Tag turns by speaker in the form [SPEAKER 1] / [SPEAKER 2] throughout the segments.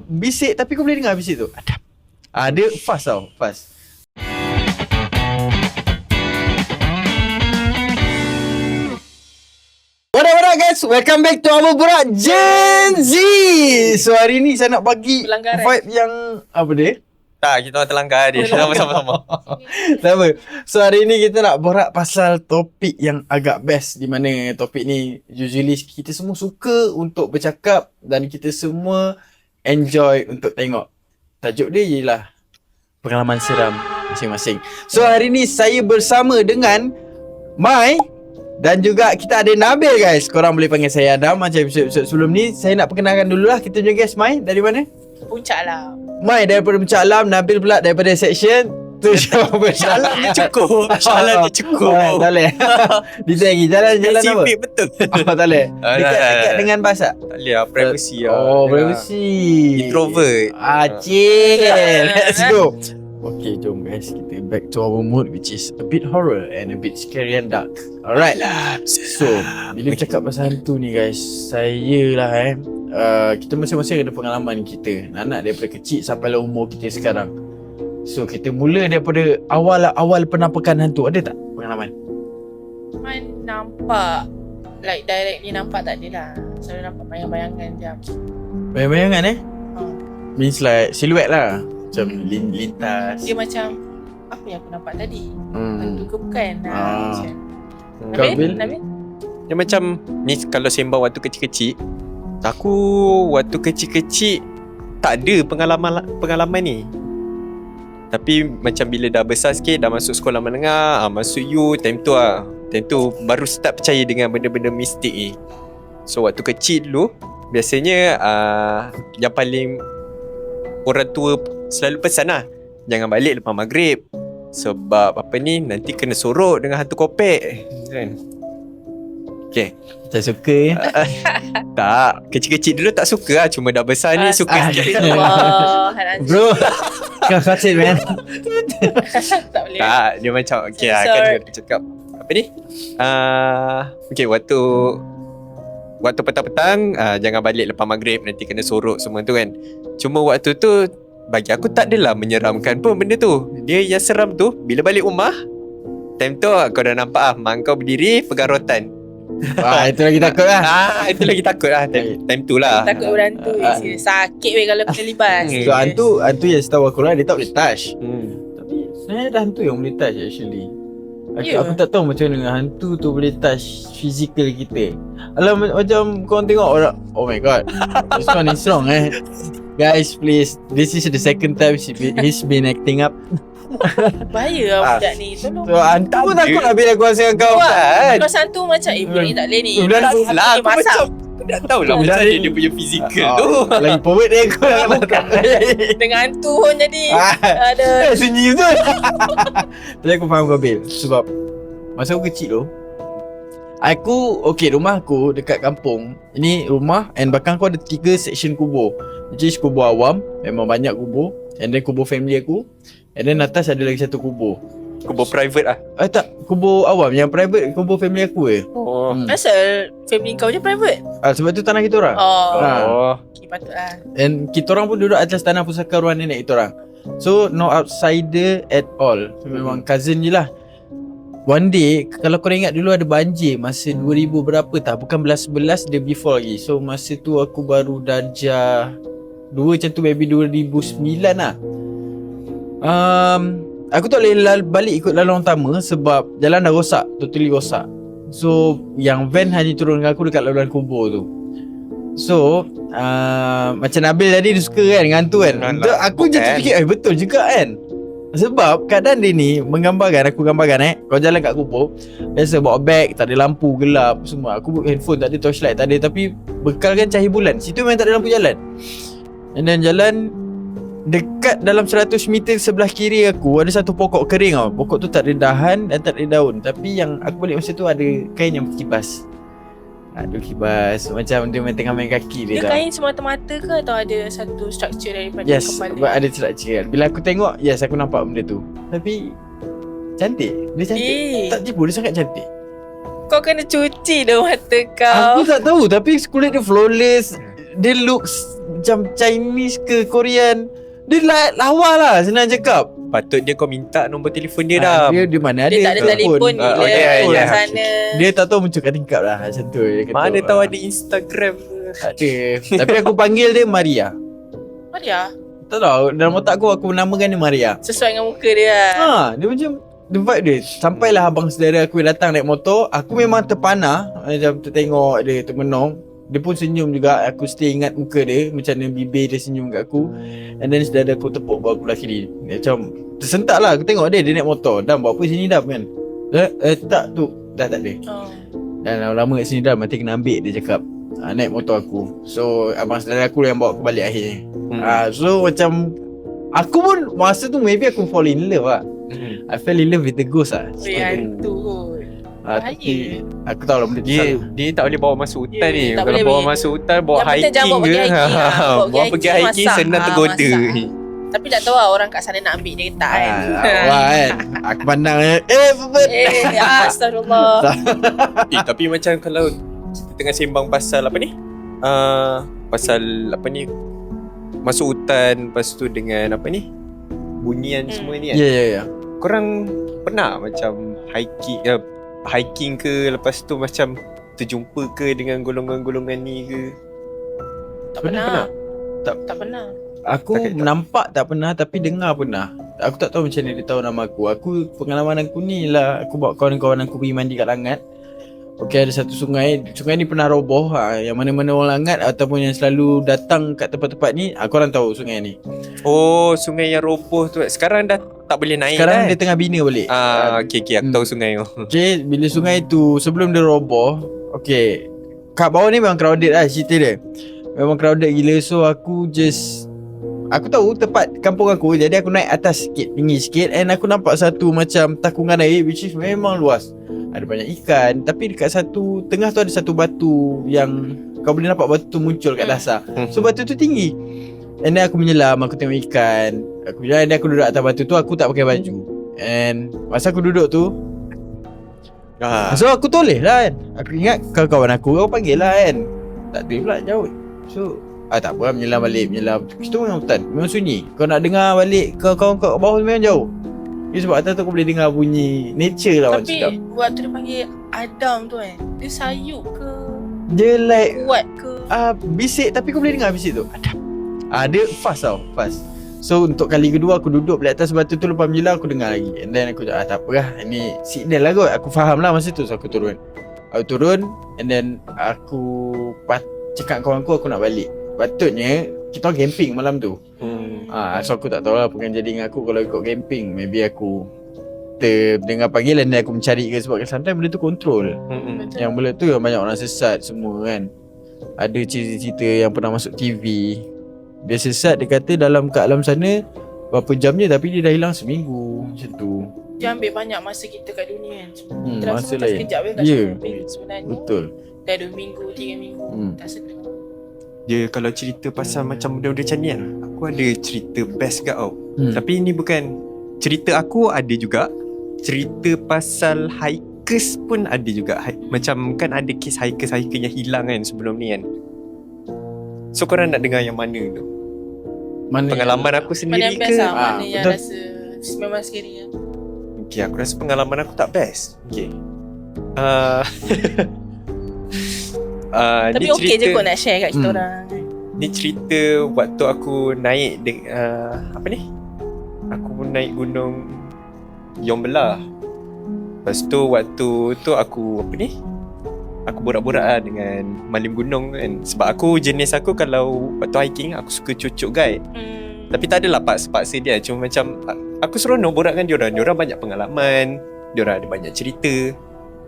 [SPEAKER 1] bisik tapi kau boleh dengar bisik tu. Dia fast tau, fast. What up guys, welcome back to our Borak Gen Z. So hari ni saya nak bagi vibe yang apa dia?
[SPEAKER 2] Tak, kita orang terlanggar dia. Sama-sama.
[SPEAKER 1] Tak apa. So hari ni kita nak borak pasal topik yang agak best, di mana topik ni usually kita semua suka untuk bercakap dan kita semua enjoy untuk tengok. Tajuk dia ialah pengalaman seram masing-masing. So hari ni saya bersama dengan Mai dan juga kita ada Nabil guys. Korang boleh panggil saya Adam macam episod-episod sebelum ni. Saya nak perkenalkan dululah kita punya guest. Mai dari mana?
[SPEAKER 3] Puncak lah.
[SPEAKER 1] Mai daripada Puncak Alam, Nabil pula daripada section tu. Puncak Alam
[SPEAKER 2] dia cukup. Jalan dia cukup.
[SPEAKER 1] Tak boleh. Dia lagi jalan apa?
[SPEAKER 2] Spesifik betul.
[SPEAKER 1] Tak boleh. Dekat dengan bahasa.
[SPEAKER 2] Tak boleh lah, privacy lah.
[SPEAKER 1] Oh, privacy.
[SPEAKER 2] Introvert.
[SPEAKER 1] Cik. Let's go. Okay, jom guys, kita back to our mood which is a bit horror and a bit scary and dark. Alright lah. So, bila bercakap pasal hantu ni guys, saya lah kita masing-masing ada pengalaman kita. Anak daripada kecil sampai lah umur kita sekarang. So, kita mula daripada awal penampakan hantu. Ada tak pengalaman?
[SPEAKER 3] Nampak like directly nampak tak ada lah. Selalu nampak bayang-bayangan je.
[SPEAKER 1] Bayang-bayangan Means like silhouette lah. Macam lintas.
[SPEAKER 3] Dia macam apa yang aku nampak tadi? Hantu ke bukan? Macam
[SPEAKER 1] Nabil?
[SPEAKER 2] Dia macam ni kalau sembang waktu kecil-kecil. Aku waktu kecil-kecil tak ada pengalaman ni. Tapi macam bila dah besar sikit, dah masuk sekolah menengah, masuk U, time tu baru start percaya dengan benda-benda mistik ni. So waktu kecil dulu, biasanya yang paling orang tua selalu pesan lah, jangan balik lepas maghrib. Sebab apa ni, nanti kena sorok dengan hantu kopek kan. Okay,
[SPEAKER 1] tak suka
[SPEAKER 2] tak, kecil-kecil dulu tak suka lah. Cuma dah besar ni suka sikit.
[SPEAKER 1] Bro, kau kacit man.
[SPEAKER 3] Tak boleh.
[SPEAKER 2] Tak, dia macam okay lah, kan dia cakap apa ni, okay, waktu petang-petang jangan balik lepas maghrib, nanti kena sorok semua tu kan. Cuma waktu tu bagi aku tak adalah menyeramkan pun benda tu. Dia yang seram tu bila balik rumah, time tu kau dah nampak mak kau berdiri pegang rotan.
[SPEAKER 1] Itu lagi takut lah.
[SPEAKER 2] Itu lagi takut lah. Time tu lah.
[SPEAKER 3] Takut berantu. Sakit weh kalau kena libas.
[SPEAKER 1] So hantu yang setahu aku lah, dia tak boleh touch. Tapi sebenarnya ada hantu yang boleh touch actually. Aku tak tahu macam mana dengan hantu tu boleh touch physical kita. Alah macam korang tengok orang, oh my god, this one is wrong Guys please, this is the second time he's been acting up.
[SPEAKER 3] Bahaya lah budak ni. Tolong.
[SPEAKER 1] So hantu pun takut lah bila aku rasa dengan kau kan.
[SPEAKER 3] Kalau hantu macam budak ni tak boleh ni.
[SPEAKER 1] Budak ni
[SPEAKER 2] lah, aku macam aku tak tahulah macam mana dia punya fizikal tu.
[SPEAKER 1] Lagi pervert dia aku
[SPEAKER 3] Bukan. Dengan hantu pun jadi ada
[SPEAKER 1] sunyi tu. Tapi aku faham kau Bil. Sebab masa aku kecil tu, rumah aku dekat kampung. Ini rumah and belakang aku ada 3 section kubur. Which is kubur awam, memang banyak kubur. And then kubur family aku. And then atas ada lagi satu kubur.
[SPEAKER 2] Kubur private lah.
[SPEAKER 1] Tak, kubur awam. Yang private kubur family aku
[SPEAKER 3] Asal family kau je private?
[SPEAKER 1] Sebab tu tanah kita orang.
[SPEAKER 3] Okay, patutlah.
[SPEAKER 1] And kita orang pun duduk atas tanah pusaka arwah nenek kita orang. So no outsider at all. So, memang cousin je lah. One day, kalau korang ingat dulu ada banjir masa 2000 berapa tak, bukan 11 dia before lagi. So masa tu aku baru darjah 2 macam tu, maybe 2009 lah. Aku tak boleh balik ikut laluan utama sebab jalan dah rosak, totally rosak. So yang van hanya turun dengan aku dekat laluan kubur tu. So macam Nabil tadi dia suka kan dengan hantu kan. Aku je terfikir betul juga kan. Sebab keadaan dia ni aku gambarkan kau jalan kat kubur, biasa bawa beg, tak ada lampu, gelap semua. Aku bawa handphone, tak ada torchlight, tak ada, tapi bekalkan cahaya bulan. Situ memang tak ada lampu jalan. And then jalan dekat dalam 100 meter sebelah kiri aku ada satu pokok kering tau. Pokok tu tak ada dahan dan tak ada daun. Tapi yang aku balik masa tu ada kain yang berkibas. Aduh, kibas macam dia tengah main kaki dia.
[SPEAKER 3] Dia kain semata-mata ke atau ada satu structure daripada kepala?
[SPEAKER 1] Yes, ada structure kan. Bila aku tengok, yes aku nampak benda tu. Tapi cantik. Dia cantik. Tak tipu, dia sangat cantik.
[SPEAKER 3] Kau kena cuci dah mata kau.
[SPEAKER 1] Aku tak tahu, tapi kulit dia flawless. Dia looks macam Chinese ke Korean. Dia lawa lah, senang cakap.
[SPEAKER 2] Patut dia kau minta nombor telefon dia dah.
[SPEAKER 1] Dia mana ada
[SPEAKER 3] Dia tak ada telefon ni
[SPEAKER 2] Oh,
[SPEAKER 3] lah
[SPEAKER 2] ya.
[SPEAKER 3] kat sana.
[SPEAKER 1] Dia tak tahu muncul kat tingkap lah macam tu. Dia kata,
[SPEAKER 2] Mana tahu ada Instagram.
[SPEAKER 1] tak ada. Tapi aku panggil dia Maria.
[SPEAKER 3] Maria
[SPEAKER 1] Tak tahu, dalam otak aku namakan dia Maria.
[SPEAKER 3] sesuai dengan muka dia lah.
[SPEAKER 1] Dia macam the vibe dia. Sampailah abang saudara aku yang datang naik motor. Aku memang terpanah macam tertengok dia, termenung. Dia pun senyum juga. Aku still ingat muka dia, macam mana bibir dia senyum kat aku. And then saudara aku tepuk bahu aku belah kiri. Dia macam tersentak lah. Aku tengok dia naik motor. Dam buat apa sini Dam kan? Tak tu. Dah tak ada.
[SPEAKER 3] Oh.
[SPEAKER 1] Dan lama kat sini Dam, nanti kena ambil dia cakap. Naik motor aku. So abang saudara aku yang bawa aku balik akhirnya. So macam aku pun masa tu maybe aku fall in love lah. I fell in love with the ghost lah.
[SPEAKER 3] Hantu kot.
[SPEAKER 1] Tapi aku tahu lah benda tu selalu.
[SPEAKER 2] Dia tak boleh bawa masuk hutan ni.
[SPEAKER 3] tak
[SPEAKER 2] Kalau
[SPEAKER 3] boleh
[SPEAKER 2] bawa
[SPEAKER 3] pergi.
[SPEAKER 2] masuk hutan, bawa
[SPEAKER 3] Yang penting jangan
[SPEAKER 2] hiking
[SPEAKER 3] bawa pergi
[SPEAKER 2] ke.
[SPEAKER 3] hiking lah.
[SPEAKER 2] Bawa pergi hiking
[SPEAKER 3] masak.
[SPEAKER 2] senang tergoda.
[SPEAKER 3] Masak. Tapi tak tahu lah orang kat sana nak ambil dia ke tak kan.
[SPEAKER 1] Wah kan. Aku pandang Bebet.
[SPEAKER 3] Astagfirullah.
[SPEAKER 2] Tapi macam kalau kita tengah sembang pasal apa ni? Pasal apa ni? Masuk hutan, lepas tu dengan apa ni? Bunyian semua ni kan.
[SPEAKER 1] Ya.
[SPEAKER 2] Korang pernah macam hiking ke, lepas tu macam terjumpa ke dengan golongan-golongan ni ke?
[SPEAKER 3] Tak
[SPEAKER 2] Pernah?
[SPEAKER 3] pernah.
[SPEAKER 1] Tak.
[SPEAKER 3] Tak pernah.
[SPEAKER 1] Aku
[SPEAKER 2] Tak.
[SPEAKER 1] nampak tak pernah, tapi dengar pernah. Aku tak tahu macam mana dia tahu nama aku. Pengalaman aku ni lah, aku bawa kawan-kawan aku pergi mandi kat Langat. Okey, ada satu sungai. Sungai ni pernah roboh. Yang mana-mana orang Langat ataupun yang selalu datang kat tempat-tempat ni, korang tahu sungai ni.
[SPEAKER 2] Oh, sungai yang roboh tu. Sekarang dah tak boleh naik
[SPEAKER 1] Sekarang
[SPEAKER 2] dah.
[SPEAKER 1] dia tengah bina balik.
[SPEAKER 2] Okay, aku tahu sungai tu.
[SPEAKER 1] Okay, bila sungai tu sebelum dia roboh, okay, kat bawah ni memang crowded lah cerita dia. Memang crowded gila. So aku tahu tempat kampung aku, jadi aku naik atas sikit, tinggi sikit, and aku nampak satu macam takungan air which is memang luas. Ada banyak ikan, tapi dekat tengah tu ada satu batu yang kau boleh nampak batu tu muncul kat dasar. So batu tu tinggi. And then aku menyelam, aku tengok ikan. Aku duduk atas batu tu, aku tak pakai baju. And masa aku duduk tu, so aku toleh lah kan. Aku ingat kawan-kawan aku, kau panggil lah kan. Tak ada pula jauh. So tak apa, menyelam balik. Situ memang hutan, memang sunyi. Kau nak dengar balik kawan-kawan kat bawah memang jauh. Sebab atas tu kau boleh dengar bunyi nature lah.
[SPEAKER 3] Tapi waktu dia panggil Adam tu kan, dia sayup ke
[SPEAKER 1] dia like
[SPEAKER 3] kuat ke?
[SPEAKER 1] bisik, tapi kau boleh dengar bisik tu. Dia fast tau, fast. So untuk kali kedua aku duduk balik atas batu tu, lepas menyelam aku dengar lagi. And then aku cakap tak apa lah, ni signal lah kot. Aku faham lah masa tu. So aku turun, and then aku cakap kawan aku nak balik. Patutnya kita orang camping malam tu. So aku tak tahu lah apa yang jadi dengan aku kalau ikut camping. Maybe aku terdengar panggilan dan aku mencari ke, sebab sometimes benda tu kontrol. Yang benda tu yang banyak orang sesat semua kan. Ada cerita-cerita yang pernah masuk TV. Dia sesat, dia kata kat alam sana berapa jam je, tapi dia dah hilang seminggu macam tu.
[SPEAKER 3] Dia ambil banyak masa kita kat dunia kan. Kita
[SPEAKER 1] masa
[SPEAKER 3] rasa
[SPEAKER 1] lain.
[SPEAKER 3] sekejap je kat
[SPEAKER 1] Ya.
[SPEAKER 3] sebenarnya.
[SPEAKER 1] Betul.
[SPEAKER 3] Dah 2 minggu, 3 minggu. Tak sedar.
[SPEAKER 2] Dia kalau cerita pasal macam benda-benda macam ni kan, aku ada cerita best kat tau. Tapi ni bukan cerita aku, ada juga cerita pasal hikers pun ada juga. Macam kan ada kes hikers yang hilang kan sebelum ni kan. So korang nak dengar yang mana tu?
[SPEAKER 1] Mana
[SPEAKER 2] Pengalaman aku
[SPEAKER 3] Mana
[SPEAKER 2] sendiri
[SPEAKER 3] yang
[SPEAKER 2] ke?
[SPEAKER 3] best lah, mana yang
[SPEAKER 1] betul.
[SPEAKER 3] rasa memang scary lah.
[SPEAKER 2] Okay, aku rasa pengalaman aku tak best. Okay.
[SPEAKER 3] Tapi
[SPEAKER 2] ni
[SPEAKER 3] okey je
[SPEAKER 2] cerita-
[SPEAKER 3] kot nak share kat kita orang.
[SPEAKER 2] Ni cerita waktu aku naik apa ni? Aku naik gunung Yombelah. Lepas tu waktu tu aku apa ni? Aku borak-borak lah dengan malim gunung kan. Sebab aku jenis aku kalau waktu hiking aku suka cucuk guide. Tapi tak adalah paksa dia. Cuma macam aku seronok borak dengan diorang. Diorang banyak pengalaman, diorang ada banyak cerita.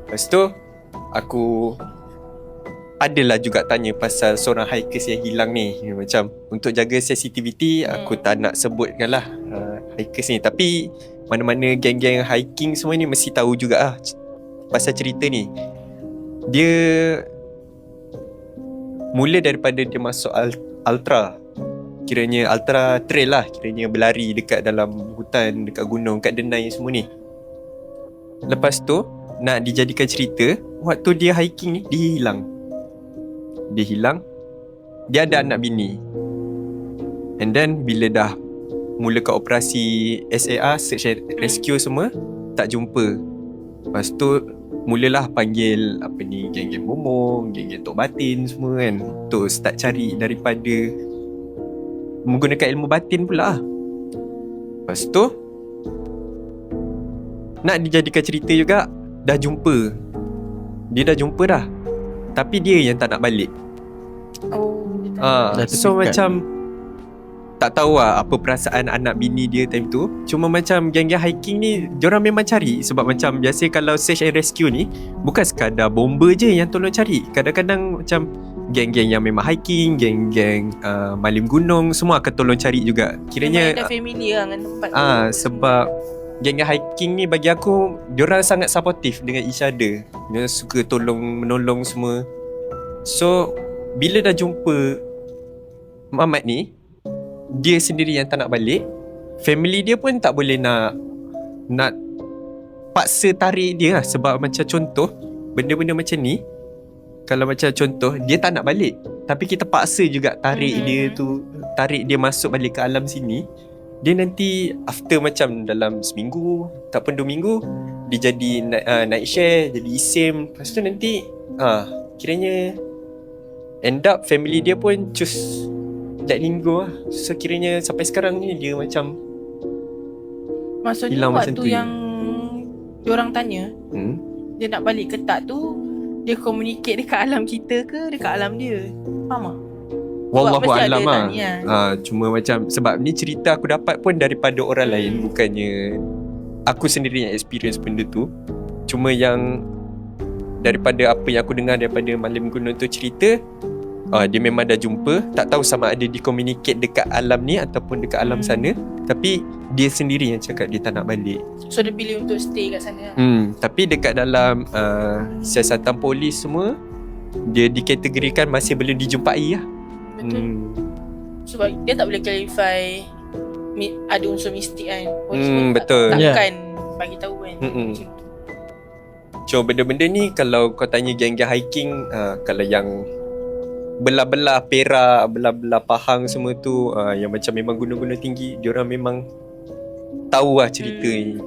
[SPEAKER 2] Lepas tu aku adalah juga tanya pasal seorang hikers yang hilang ni. Macam untuk jaga sensitivity, aku tak nak sebutkan lah hikers ni. Tapi mana-mana geng-geng hiking semua ni mesti tahu juga lah pasal cerita ni. Dia mula daripada dia masuk ultra. Kiranya ultra trail lah. Kiranya berlari dekat dalam hutan, dekat gunung, kat Denai semua ni. Lepas tu nak dijadikan cerita, waktu dia hiking ni dia hilang. Dia ada anak bini. And then bila dah mulakan operasi SAR, Search and Rescue semua, tak jumpa. Lepas tu mulalah panggil geng-geng momong, geng-geng tok batin semua kan, untuk start cari daripada menggunakan ilmu batin pula. Lepas tu nak dijadikan cerita juga, dah jumpa. Dia dah jumpa dah, tapi dia yang tak nak balik.
[SPEAKER 1] Dah
[SPEAKER 2] So
[SPEAKER 1] terpikat.
[SPEAKER 2] macam tak tahu lah apa perasaan anak bini dia time tu. Cuma macam geng-geng hiking ni, diorang memang cari. Sebab macam biasa kalau search and rescue ni, bukan sekadar bomber je yang tolong cari. Kadang-kadang macam geng-geng yang memang hiking, geng-geng malim gunung, semua akan tolong cari juga. Kiranya
[SPEAKER 3] dah familiar dengan tempat
[SPEAKER 2] sebab geng-geng hiking ni bagi aku, diorang sangat supportive dengan each other. Diorang suka menolong semua. So bila dah jumpa Mamat ni, dia sendiri yang tak nak balik. Family dia pun tak boleh nak paksa tarik dia lah. Sebab macam contoh, benda-benda macam ni, kalau macam contoh dia tak nak balik, tapi kita paksa juga tarik dia tu, tarik dia masuk balik ke alam sini, dia nanti after macam dalam seminggu ataupun 2 minggu, dia jadi naik share, jadi isim. Lepas tu nanti kiranya end up family dia pun choose letting go lah. So kiranya sampai sekarang ni dia macam
[SPEAKER 3] maksudnya
[SPEAKER 2] hilang macam
[SPEAKER 3] waktu
[SPEAKER 2] tu.
[SPEAKER 3] yang diorang tanya dia nak balik ke tak tu, dia communicate dekat alam kita ke dekat alam dia? Faham tak?
[SPEAKER 2] Wallahu
[SPEAKER 3] mesti ada
[SPEAKER 2] alam lah.
[SPEAKER 3] tanya.
[SPEAKER 2] Cuma macam sebab ni cerita aku dapat pun daripada orang lain, bukannya aku sendiri yang experience benda tu. Cuma yang daripada apa yang aku dengar daripada Malim Gunung tu cerita, dia memang dah jumpa. Tak tahu sama ada di communicate dekat alam ni ataupun dekat alam sana, tapi dia sendiri yang cakap dia tak nak balik.
[SPEAKER 3] So dia pilih untuk stay kat sana.
[SPEAKER 2] Tapi dekat dalam siasatan polis semua, dia dikategorikan masih belum dijumpai lah.
[SPEAKER 3] Betul. Sebab dia tak boleh clarify ada unsur mistik kan. Polis pun
[SPEAKER 2] betul.
[SPEAKER 3] takkan bagi tahu kan. Macam tu.
[SPEAKER 2] So benda-benda ni kalau kau tanya geng-geng hiking, kalau yang belah-belah Perak, belah-belah Pahang semua tu, yang macam memang gunung-gunung tinggi, diorang memang tahu lah cerita ni.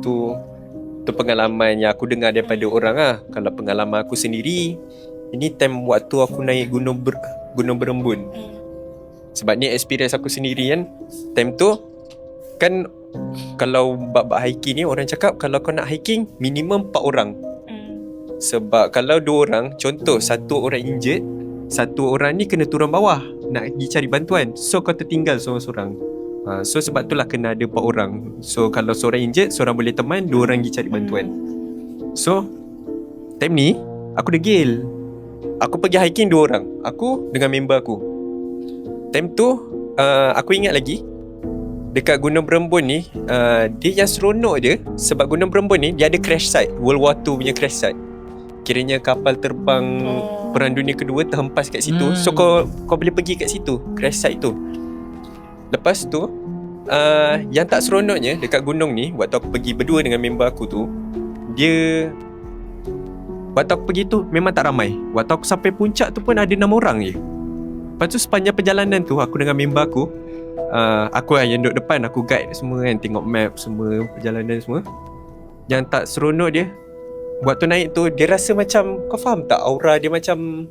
[SPEAKER 2] Tu pengalaman yang aku dengar daripada orang lah. Kalau pengalaman aku sendiri, ini time waktu aku naik Gunung Berembun. Sebab ni experience aku sendiri kan. Time tu kan, kalau bab hiking ni orang cakap kalau kau nak hiking minimum 4 orang. Sebab kalau 2 orang, contoh 1 orang injured, 1 orang ni kena turun bawah nak pergi cari bantuan. So kau tertinggal seorang-seorang. So sebab itulah kena ada 4 orang. So kalau seorang injured, seorang boleh teman, 2 orang pergi cari bantuan. So time ni aku degil. Aku pergi hiking 2 orang, aku dengan member aku. Time tu aku ingat lagi, dekat Gunung Berembun ni, dia yang seronok je. Sebab Gunung Berembun ni dia ada crash site, World War II punya crash site. Kiranya kapal terbang Perang Dunia Kedua terhempas kat situ. So kau boleh pergi kat situ, crash site tu. Lepas tu yang tak seronoknya dekat gunung ni, waktu aku pergi berdua dengan member aku tu, dia waktu aku pergi tu memang tak ramai. Waktu aku sampai puncak tu pun ada 6 orang je. Lepas tu sepanjang perjalanan tu, aku dengan member aku, aku lah yang duduk depan, aku guide semua kan, tengok map semua, perjalanan semua. Yang tak seronok dia, waktu naik tu, dia rasa macam, kau faham tak, aura dia macam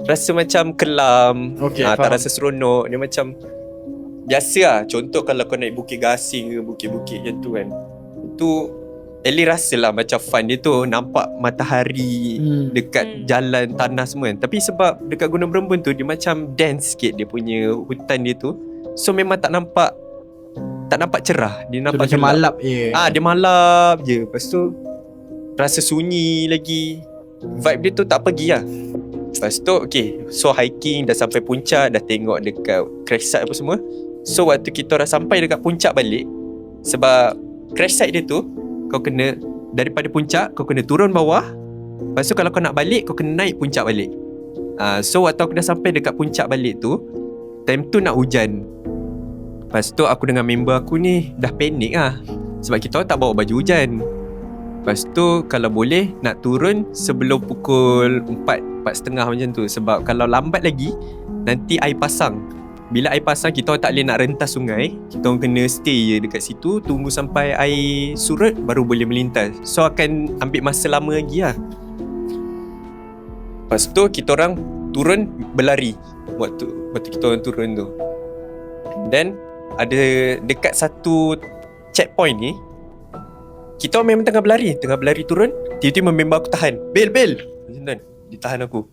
[SPEAKER 2] rasa macam kelam. Tak rasa seronok. Dia macam biasa lah. Contoh kalau kau naik Bukit Gasing ke, bukit-bukit macam tu kan, tu Ellie rasa lah macam fun dia tu, nampak matahari dekat jalan tanah semua kan. Tapi sebab dekat Gunung Berembun tu, dia macam dense sikit dia punya hutan dia tu. So memang tak nampak cerah. Dia nampak
[SPEAKER 1] macam malap je.
[SPEAKER 2] Dia malap je. Lepas tu rasa sunyi lagi. Vibe dia tu tak pergi lah. Lepas tu okay, so hiking dah sampai puncak, dah tengok dekat crash site apa semua. So waktu kita orang sampai dekat puncak balik, sebab crash site dia tu, kau kena daripada puncak, kau kena turun bawah. Lepas tu kalau kau nak balik, kau kena naik puncak balik. So waktu aku dah sampai dekat puncak balik tu, time tu nak hujan. Lepas tu aku dengan member aku ni dah panik lah, sebab kita orang tak bawa baju hujan. Lepas tu kalau boleh nak turun sebelum pukul 4, 4.30 macam tu. Sebab kalau lambat lagi nanti air pasang. Bila air pasang kita orang tak boleh nak rentas sungai. Kita orang kena stay je dekat situ, tunggu sampai air surut baru boleh melintas. So akan ambil masa lama lagi lah. Lepas tu kita orang turun berlari waktu kita orang turun tu. Then ada dekat satu checkpoint ni, kita orang memang tengah berlari turun. Tiba-tiba member aku tahan. Bel macam tu, dia tahan aku.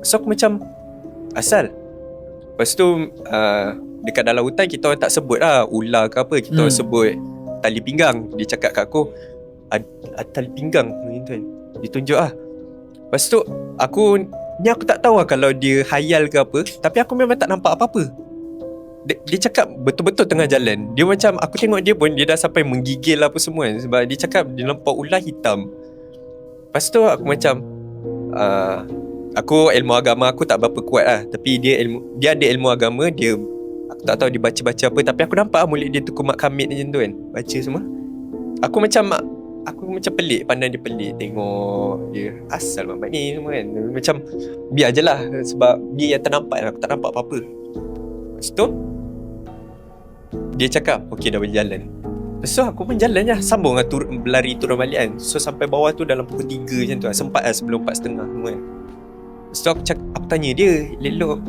[SPEAKER 2] So aku macam asal. Lepas tu dekat dalam hutan kita orang tak sebut lah ular ke apa. Kita orang sebut tali pinggang. Dia cakap kat aku, tali pinggang macam tu kan. Dia tunjuk lah. Lepas tu aku tak tahu lah kalau dia hayal ke apa. Tapi aku memang tak nampak apa-apa. Dia cakap betul-betul tengah jalan. Dia macam, aku tengok dia pun, dia dah sampai menggigil apa semua kan. Sebab dia cakap dia nampak ular hitam. Lepas tu aku macam aku ilmu agama aku tak berapa kuat lah. Tapi dia ada ilmu agama. Aku tak tahu dia baca-baca apa. Tapi aku nampak mulut dia tu kumat kamit macam tu kan. Baca semua. Aku macam pelik. Pandang dia pelik. Tengok dia asal mamat ni semua kan. Macam biar je lah. Sebab dia yang ternampak. Aku tak nampak apa-apa. Lepas tu dia cakap okay dah berjalan. So aku pun jalan je. Sambung lah berlari turun balik kan. So sampai bawah tu dalam pukul 3 macam tu lah. Sempat lah sebelum 4.30 semua kan. So aku tanya dia elok,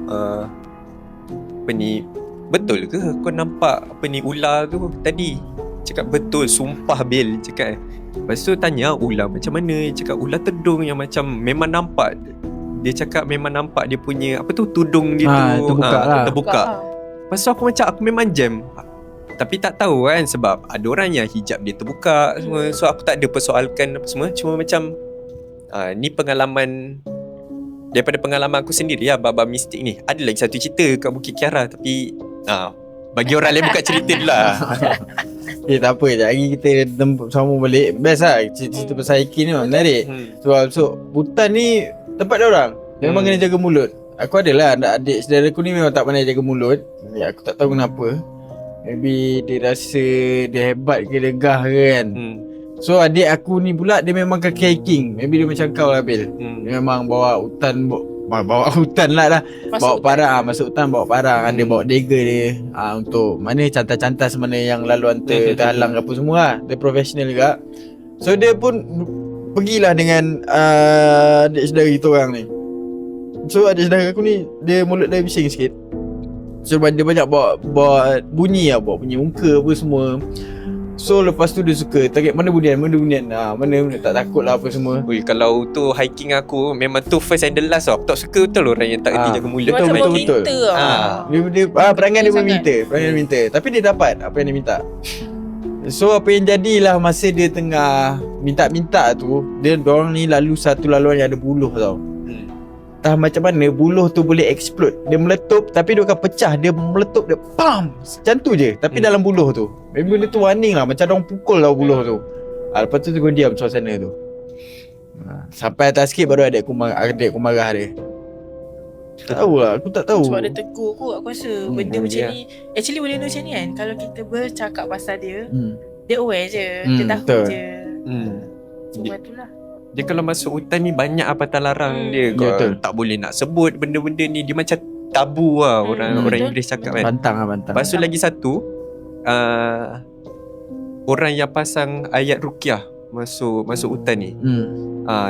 [SPEAKER 2] apa ni, betul ke kau nampak apa ni ular tu tadi? Cakap betul, sumpah Bil cakap. Lepas tu tanya ular macam mana. Dia cakap ular tedung yang macam memang nampak. Dia cakap memang nampak dia punya apa tu, tudung dia tu terbuka. Lepas tu aku memang jam. Tapi tak tahu kan, sebab ada orang yang hijab dia terbuka semua. So aku tak ada persoalkan apa semua. Cuma macam ni pengalaman daripada pengalaman aku sendiri lah, bab mistik ni. Ada lagi satu cerita kat Bukit Kiara. Tapi bagi orang lain buka cerita dulu lah.
[SPEAKER 1] Tak apa, sekejap lagi kita sambung balik. Best lah cerita pasal hiking ni menarik. Sebab hutan ni tempat dia orang memang kena jaga mulut. Aku adalah adik saudara aku ni memang tak pandai jaga mulut. Aku tak tahu kenapa. Maybe dia rasa dia hebat ke, dia gah ke kan. So adik aku ni pula dia memang kaki hiking. Maybe dia macam kau lah Bil. Dia memang bawa hutan lah. Bawa parang, masuk hutan bawa parang. Ada bawa dagger dia untuk mana cantas-cantas mana yang laluan terhalang apa semua lah. Dia profesional juga. So dia pun pergilah dengan adik saudara kita orang ni. So adik saudara aku ni dia mulut dia bising sikit. So dia banyak bawa bunyi lah, bawa bunyi muka apa semua. So lepas tu dia suka target mana bunyian. Mana tak takut lah apa semua.
[SPEAKER 2] Ui, kalau tu hiking aku memang tu first and the last tau. Aku tak suka betul orang yang tak kerti jaga mulut.
[SPEAKER 1] Betul. Dia perangai dia minta. Tapi dia dapat apa yang dia minta. So apa yang jadilah masa dia tengah minta tu, diorang ni lalu satu laluan yang ada buluh tau. Entah macam mana buluh tu boleh explode. Dia meletup tapi dia akan pecah. Dia meletup, dia pam, macam tu je. Tapi dalam buluh tu memang benda tu warning lah. Macam orang pukul lah buluh tu. Lepas tu tengok diam suasana tu. Sampai atas sikit baru adik aku marah dia. Tak tahu lah, aku tak tahu.
[SPEAKER 3] Sebab dia tegur aku rasa benda macam ni. Actually benda macam ni kan, kalau kita bercakap pasal dia, dia aware je, dia tahu je. Sebab itulah
[SPEAKER 2] dia kalau masuk hutan ni banyak apatan larang dia. Kau tak boleh nak sebut benda-benda ni. Dia macam tabu lah orang Inggeris cakap kan.
[SPEAKER 1] Bantang.
[SPEAKER 2] Lepas tu lagi satu, orang yang pasang ayat ruqyah masuk hutan ni.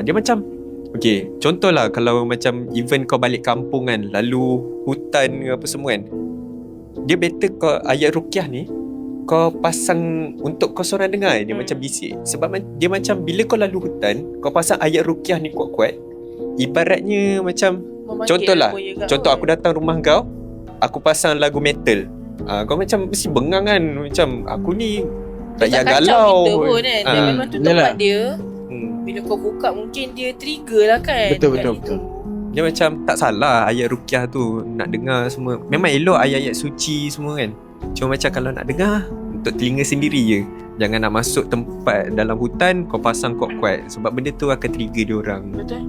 [SPEAKER 2] Dia macam okay, contohlah kalau macam even kau balik kampung kan, lalu hutan ke apa semua kan, dia better kau ayat ruqyah ni kau pasang untuk kau seorang dengar. Dia macam bisik. Sebab dia macam bila kau lalu hutan, kau pasang ayat ruqyah ni kuat-kuat, ibaratnya macam contoh aku datang rumah kau, aku pasang lagu metal, kau macam mesti bengang kan. Macam aku ni tak payah galau
[SPEAKER 3] pun kan. Dia memang tu tempat dia. Bila kau buka mungkin dia trigger lah kan.
[SPEAKER 1] Betul.
[SPEAKER 2] Dia macam tak salah ayat ruqyah tu nak dengar semua. Memang elok ayat-ayat suci semua kan. Cuma macam kalau nak dengar untuk telinga sendiri je. Jangan nak masuk tempat dalam hutan kau pasang kuat-kuat. Sebab benda tu akan trigger dia orang.
[SPEAKER 3] Betul.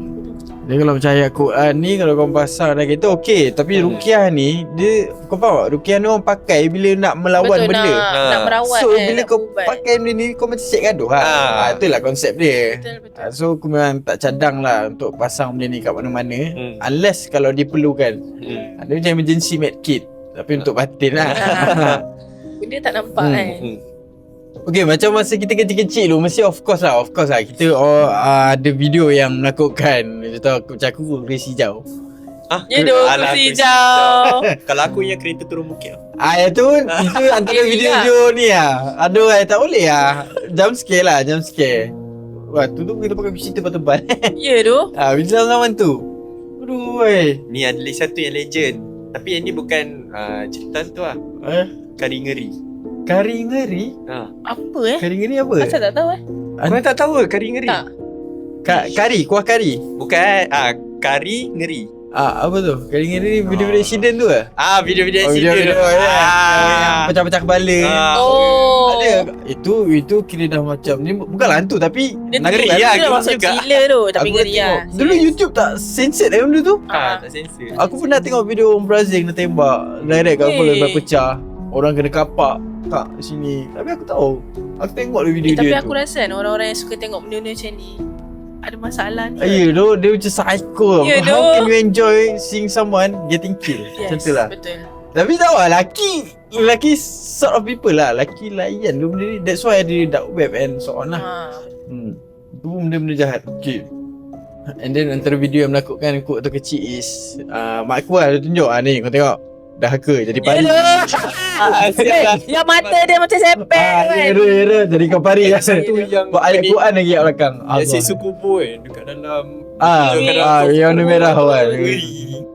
[SPEAKER 1] Dia kalau macam ayat Quran ni, kalau kau pasang dah kereta okey. Tapi Ruqyah ni, dia kau faham tak? Ruqyah ni orang pakai bila nak melawan
[SPEAKER 3] Betul,
[SPEAKER 1] benda.
[SPEAKER 3] nak merawat
[SPEAKER 1] So
[SPEAKER 3] kan,
[SPEAKER 1] bila
[SPEAKER 3] nak
[SPEAKER 1] kau
[SPEAKER 3] ubat.
[SPEAKER 1] pakai benda ni, kau macam cek gaduh lah. Itulah konsep dia.
[SPEAKER 3] Betul.
[SPEAKER 1] So aku memang tak cadang lah untuk pasang benda ni kat mana-mana. Unless kalau diperlukan. Ada macam emergency med kit. Tapi untuk batin lah.
[SPEAKER 3] Benda tak nampak kan.
[SPEAKER 1] Okay, macam masa kita kecil-kecil dulu, mesti of course lah kita ada video yang menakutkan. Contoh aku kursi hijau.
[SPEAKER 3] Ya doh, kursi hijau.
[SPEAKER 2] Kalau aku yang kereta turun bukit.
[SPEAKER 1] Itu antara video-video ni lah. Aduh, tak boleh lah. Jump scare. Waktu tu kita pakai kursi tebal-tebal.
[SPEAKER 3] Ya doh.
[SPEAKER 1] Bila zaman tu. Aduh, weh.
[SPEAKER 2] Ni ada lagi satu yang legend. Tapi yang ni bukan cerita tu lah. Kari ngeri.
[SPEAKER 1] Kari ngeri?
[SPEAKER 3] Apa
[SPEAKER 1] Kari ngeri apa?
[SPEAKER 3] Asal tak tahu
[SPEAKER 2] Korang tak tahu kari ngeri?
[SPEAKER 3] Tak.
[SPEAKER 1] Kuah kari?
[SPEAKER 2] Bukan. Kari ngeri.
[SPEAKER 1] Apa tu? Kari ngeri video-video accident tu lah?
[SPEAKER 2] Video-video accident.
[SPEAKER 1] Video pecah-pecah kepala. Ada. Itu kira dah macam ni, bukan hantu tapi
[SPEAKER 3] dia
[SPEAKER 2] ngeri
[SPEAKER 3] tu
[SPEAKER 2] lah,
[SPEAKER 3] dah masuk
[SPEAKER 2] juga.
[SPEAKER 3] gila tu. Tapi
[SPEAKER 1] Aku
[SPEAKER 3] ngeri lah.
[SPEAKER 1] Dulu YouTube tak censored benda tu.
[SPEAKER 2] Tak sensor.
[SPEAKER 1] Aku pernah tengok video orang Brazil kena tembak direct kat kepala sampai pecah. Orang kena kapak kat sini. Tapi aku tahu. Aku tengok video
[SPEAKER 3] Tapi
[SPEAKER 1] dia
[SPEAKER 3] aku
[SPEAKER 1] tu.
[SPEAKER 3] rasa kan orang-orang yang suka tengok benda-benda macam ni ada masalah ni.
[SPEAKER 1] Ya doh, dia macam psycho.
[SPEAKER 3] Ya,
[SPEAKER 1] How
[SPEAKER 3] doh.
[SPEAKER 1] can you enjoy seeing someone getting killed? Macam tu lah.
[SPEAKER 3] Betul.
[SPEAKER 1] Tapi tahu lah, lelaki sort of people lah. Lelaki layan tu benda ni. That's why ada dark web and so on lah. Itu pun benda-benda jahat. Okay. And then antara video yang menakutkan aku waktu kecil is mak aku lah dia tunjuk ni kau tengok. Dahaka jadi pari.
[SPEAKER 3] Yang mata dia macam sepek kan.
[SPEAKER 1] Era jadi kau pari lah.
[SPEAKER 2] Satu yang
[SPEAKER 1] Buat ayat Quran lagi kat belakang.
[SPEAKER 2] yang si kubur dekat dalam
[SPEAKER 1] yang warna merah kan.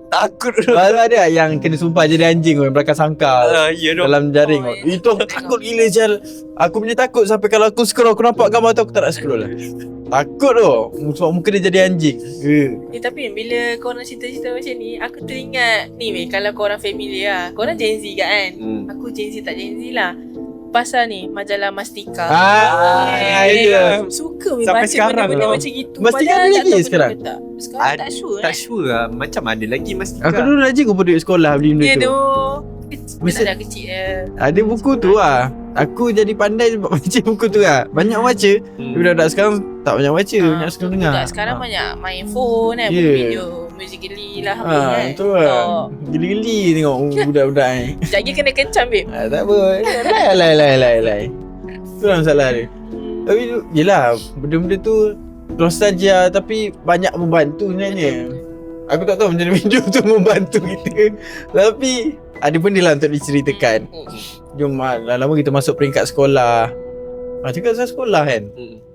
[SPEAKER 2] Takut.
[SPEAKER 1] Baru ada yang kena sumpah jadi anjing yang belakang sangkar. Dalam jaring. Itu aku takut gila Jal. Aku punya takut sampai kalau aku scroll aku nampak gambar tu aku tak nak scroll lah. Takut tu. Sebab muka dia jadi anjing.
[SPEAKER 3] Tapi bila korang cerita-cerita macam ni, aku teringat ni weh, kalau korang familiar lah. Korang Gen Z kan? Aku Gen Z tak Gen Z lah. Pasal ni majalah Mastika.
[SPEAKER 1] Ya.
[SPEAKER 3] Suka weh
[SPEAKER 2] Sampai
[SPEAKER 3] baca
[SPEAKER 2] sekarang
[SPEAKER 3] benda-benda
[SPEAKER 2] tau.
[SPEAKER 3] macam gitu.
[SPEAKER 1] Mastika
[SPEAKER 3] Padahal
[SPEAKER 1] ada
[SPEAKER 3] tak
[SPEAKER 1] lagi
[SPEAKER 3] tahu betul
[SPEAKER 1] sekarang?
[SPEAKER 3] ke tak. Sekarang tak sure
[SPEAKER 2] Tak sure lah. Macam ada lagi Mastika.
[SPEAKER 1] Aku dulu rajin kumpul duit sekolah beli benda
[SPEAKER 3] Ya
[SPEAKER 1] tu.
[SPEAKER 3] doh.
[SPEAKER 1] Mesti-
[SPEAKER 3] Mesti dah kecil je.
[SPEAKER 1] Ada buku tu lah. Aku jadi pandai sebab baca buku tu lah. Banyak baca. Tapi budak-budak sekarang tak banyak baca. Banyak suka dengar.
[SPEAKER 3] Budak sekarang banyak main phone kan.
[SPEAKER 1] Yeah.
[SPEAKER 3] Video Musical.ly lah apa kan.
[SPEAKER 1] Itu lah. Geli-geli tengok budak-budak ni.
[SPEAKER 3] Sekejap lagi kena kencam babe.
[SPEAKER 1] Tak apa. Lai. Itu lah masalah dia. Tapi tu, yelah, benda-benda tu nostalgia tapi banyak membantu sebenarnya. Aku tak tahu macam mana video tu membantu kita. Tapi ada benda lah untuk diceritakan. Jom lama kita masuk peringkat sekolah. Cakap pasal sekolah kan.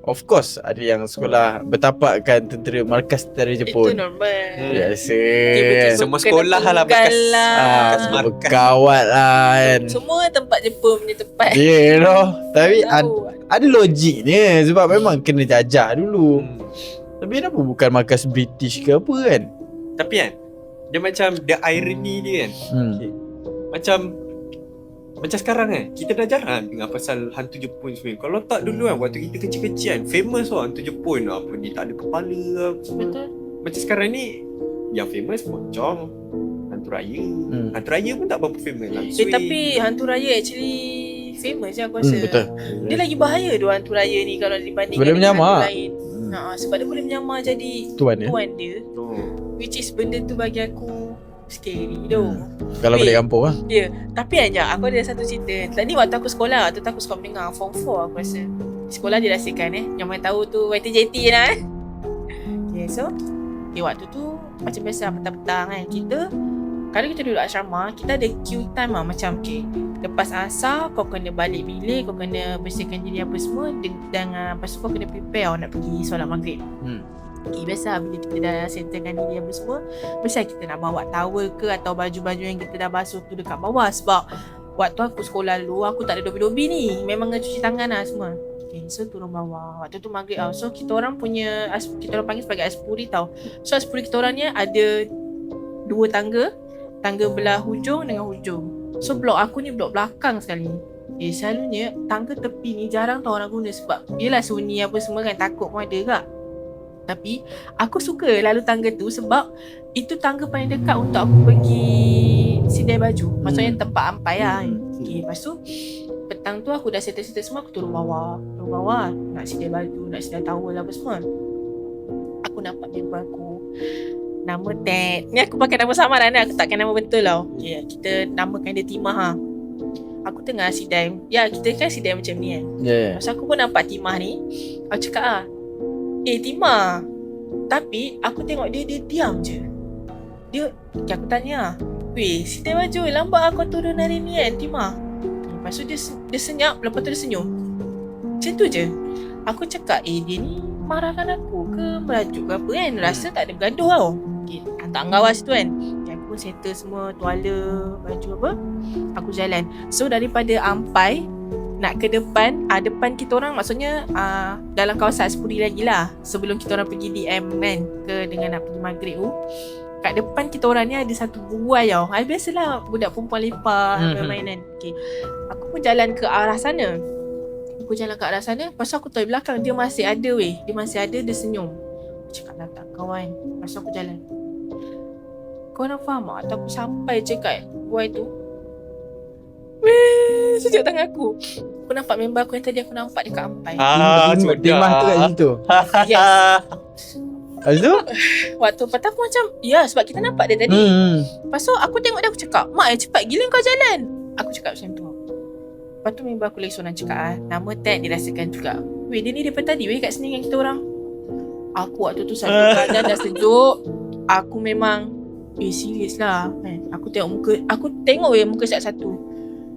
[SPEAKER 1] Of course ada yang sekolah bertapakkan tentera markas tentera
[SPEAKER 3] Itu
[SPEAKER 1] Jepun.
[SPEAKER 3] normal.
[SPEAKER 1] Biasa.
[SPEAKER 3] Tiba-tiba
[SPEAKER 2] Semua
[SPEAKER 3] kena
[SPEAKER 2] sekolah lah
[SPEAKER 3] tunggal
[SPEAKER 2] bekas-
[SPEAKER 3] lah.
[SPEAKER 2] markas.
[SPEAKER 1] Berkawat lah kan.
[SPEAKER 3] Semua tempat Jepun punya tempat.
[SPEAKER 1] Ya yeah, tapi
[SPEAKER 3] Tahu.
[SPEAKER 1] ada logiknya sebab memang kena jajah dulu. Tapi kenapa bukan markas British ke apa kan?
[SPEAKER 2] Tapi kan dia macam the irony dia kan. Macam sekarang kan kita dah jarang dengar pasal hantu Jepun semua. Kalau tak dulu kan waktu kita kecil-kecil kan famous lah hantu Jepun. Apa ni tak ada kepala apa semua.
[SPEAKER 3] Betul.
[SPEAKER 2] Macam sekarang ni yang famous pocong, hantu raya. Hantu raya pun tak berapa famous lah.
[SPEAKER 3] Tapi hantu raya actually famous je aku rasa.
[SPEAKER 1] Betul.
[SPEAKER 3] Dia lagi bahaya tu hantu raya ni kalau dibandingkan
[SPEAKER 1] Boleh
[SPEAKER 3] dengan
[SPEAKER 1] menyamar.
[SPEAKER 3] hantu lain. Sebab dia boleh menyamar jadi
[SPEAKER 1] Tuan dia.
[SPEAKER 3] tuan dia. Which is benda tu bagi aku scary tu.
[SPEAKER 1] Kalau balik kampung lah.
[SPEAKER 3] Ya, tapi Anja, aku ada satu cerita. Tadi waktu aku sekolah, tu aku sekolah mendengar form 4 aku rasa. Sekolah dirahsiakan Yang mana tahu tu YTJT lah Okay, so waktu tu macam biasa petang-petang kan. Kalau kita duduk asrama, kita ada queue time lah. Macam lepas asar kau kena balik bilik, kau kena bersihkan diri apa semua, dan lepas tu kau kena prepare nak pergi solat maghrib. Okay, biasa bila kita dah settlekan diri apa semua, mesti kita nak bawa towel ke atau baju-baju yang kita dah basuh tu dekat bawah. Sebab waktu aku sekolah dulu, aku tak ada dobi-dobi ni. Memang kena cuci tangan lah semua. Okay, so turun bawah. Waktu tu maghrib tau. So kita orang punya, kita orang panggil sebagai aspuri tau. So aspuri kita orang ni ada 2 tangga. Tangga belah hujung dengan hujung. So blok aku ni blok belakang sekali. Selalunya tangga tepi ni jarang tau orang guna. Sebab yelah sunyi apa semua kan, takut pun ada kak. Tapi aku suka lalu tangga tu sebab itu tangga paling dekat untuk aku pergi sidai baju. Maksudnya tempat ampai lah. Okay, lepas tu petang tu aku dah settle semua, aku turun bawah nak sidai baju, nak sidai towel apa semua. Aku nampak member aku, nama Ted. Ni aku pakai nama samaran lah, aku takkan nama betul tau. Okay, kita namakan dia Timah ha. Aku tengah sidai. Ya, kita kan sidai macam ni kan. Masa aku pun nampak Timah ni, aku cakap lah, Timah. Tapi aku tengok dia diam je. Okay, aku tanya, weh, sidai baju, lambat aku turun hari ni kan Timah. Lepas tu dia senyap, lepas tu dia senyum. Macam tu je. Aku cakap, dia ni marahkan aku ke merajuk ke apa kan. Rasa tak ada bergaduh tau. Okay, tak ngawas tu kan. Okay, aku pun settle semua, tuala, baju apa, aku jalan. So daripada ampai nak ke depan, depan kita orang maksudnya dalam kawasan Aspuri lagi lah, sebelum kita orang pergi DM kan, ke dengan nak pergi maghrib tu. Kat depan kita orang ni ada satu buai tau. Biasalah budak perempuan lepak main-mainan. Okay, aku pun jalan ke arah sana. Lepas tu aku tahu belakang dia masih ada weh. Dia masih ada, dia senyum. Aku cakap lah tak kawan. Lepas tu aku jalan. Kau nak faham tak? Aku sampai je kat buai tu. Weh, sejak tangan aku. Aku nampak member aku yang tadi aku nampak dekat ampai.
[SPEAKER 1] Timah tu kat situ.
[SPEAKER 3] Yes.
[SPEAKER 1] Lepas tu?
[SPEAKER 3] Waktu patah aku macam, ya sebab kita nampak dia tadi. Lepas tu aku tengok dia, aku cakap, Mak cepat gila kau jalan. Aku cakap macam tu. Lepas tu member aku lagi seorang cakap, nama Ted dirasakan juga. Weh, dia ni daripada tadi weh kat sini dengan kita orang. Aku waktu tu satu keadaan dah sejuk. Aku memang serius lah kan. Aku tengok weh muka satu.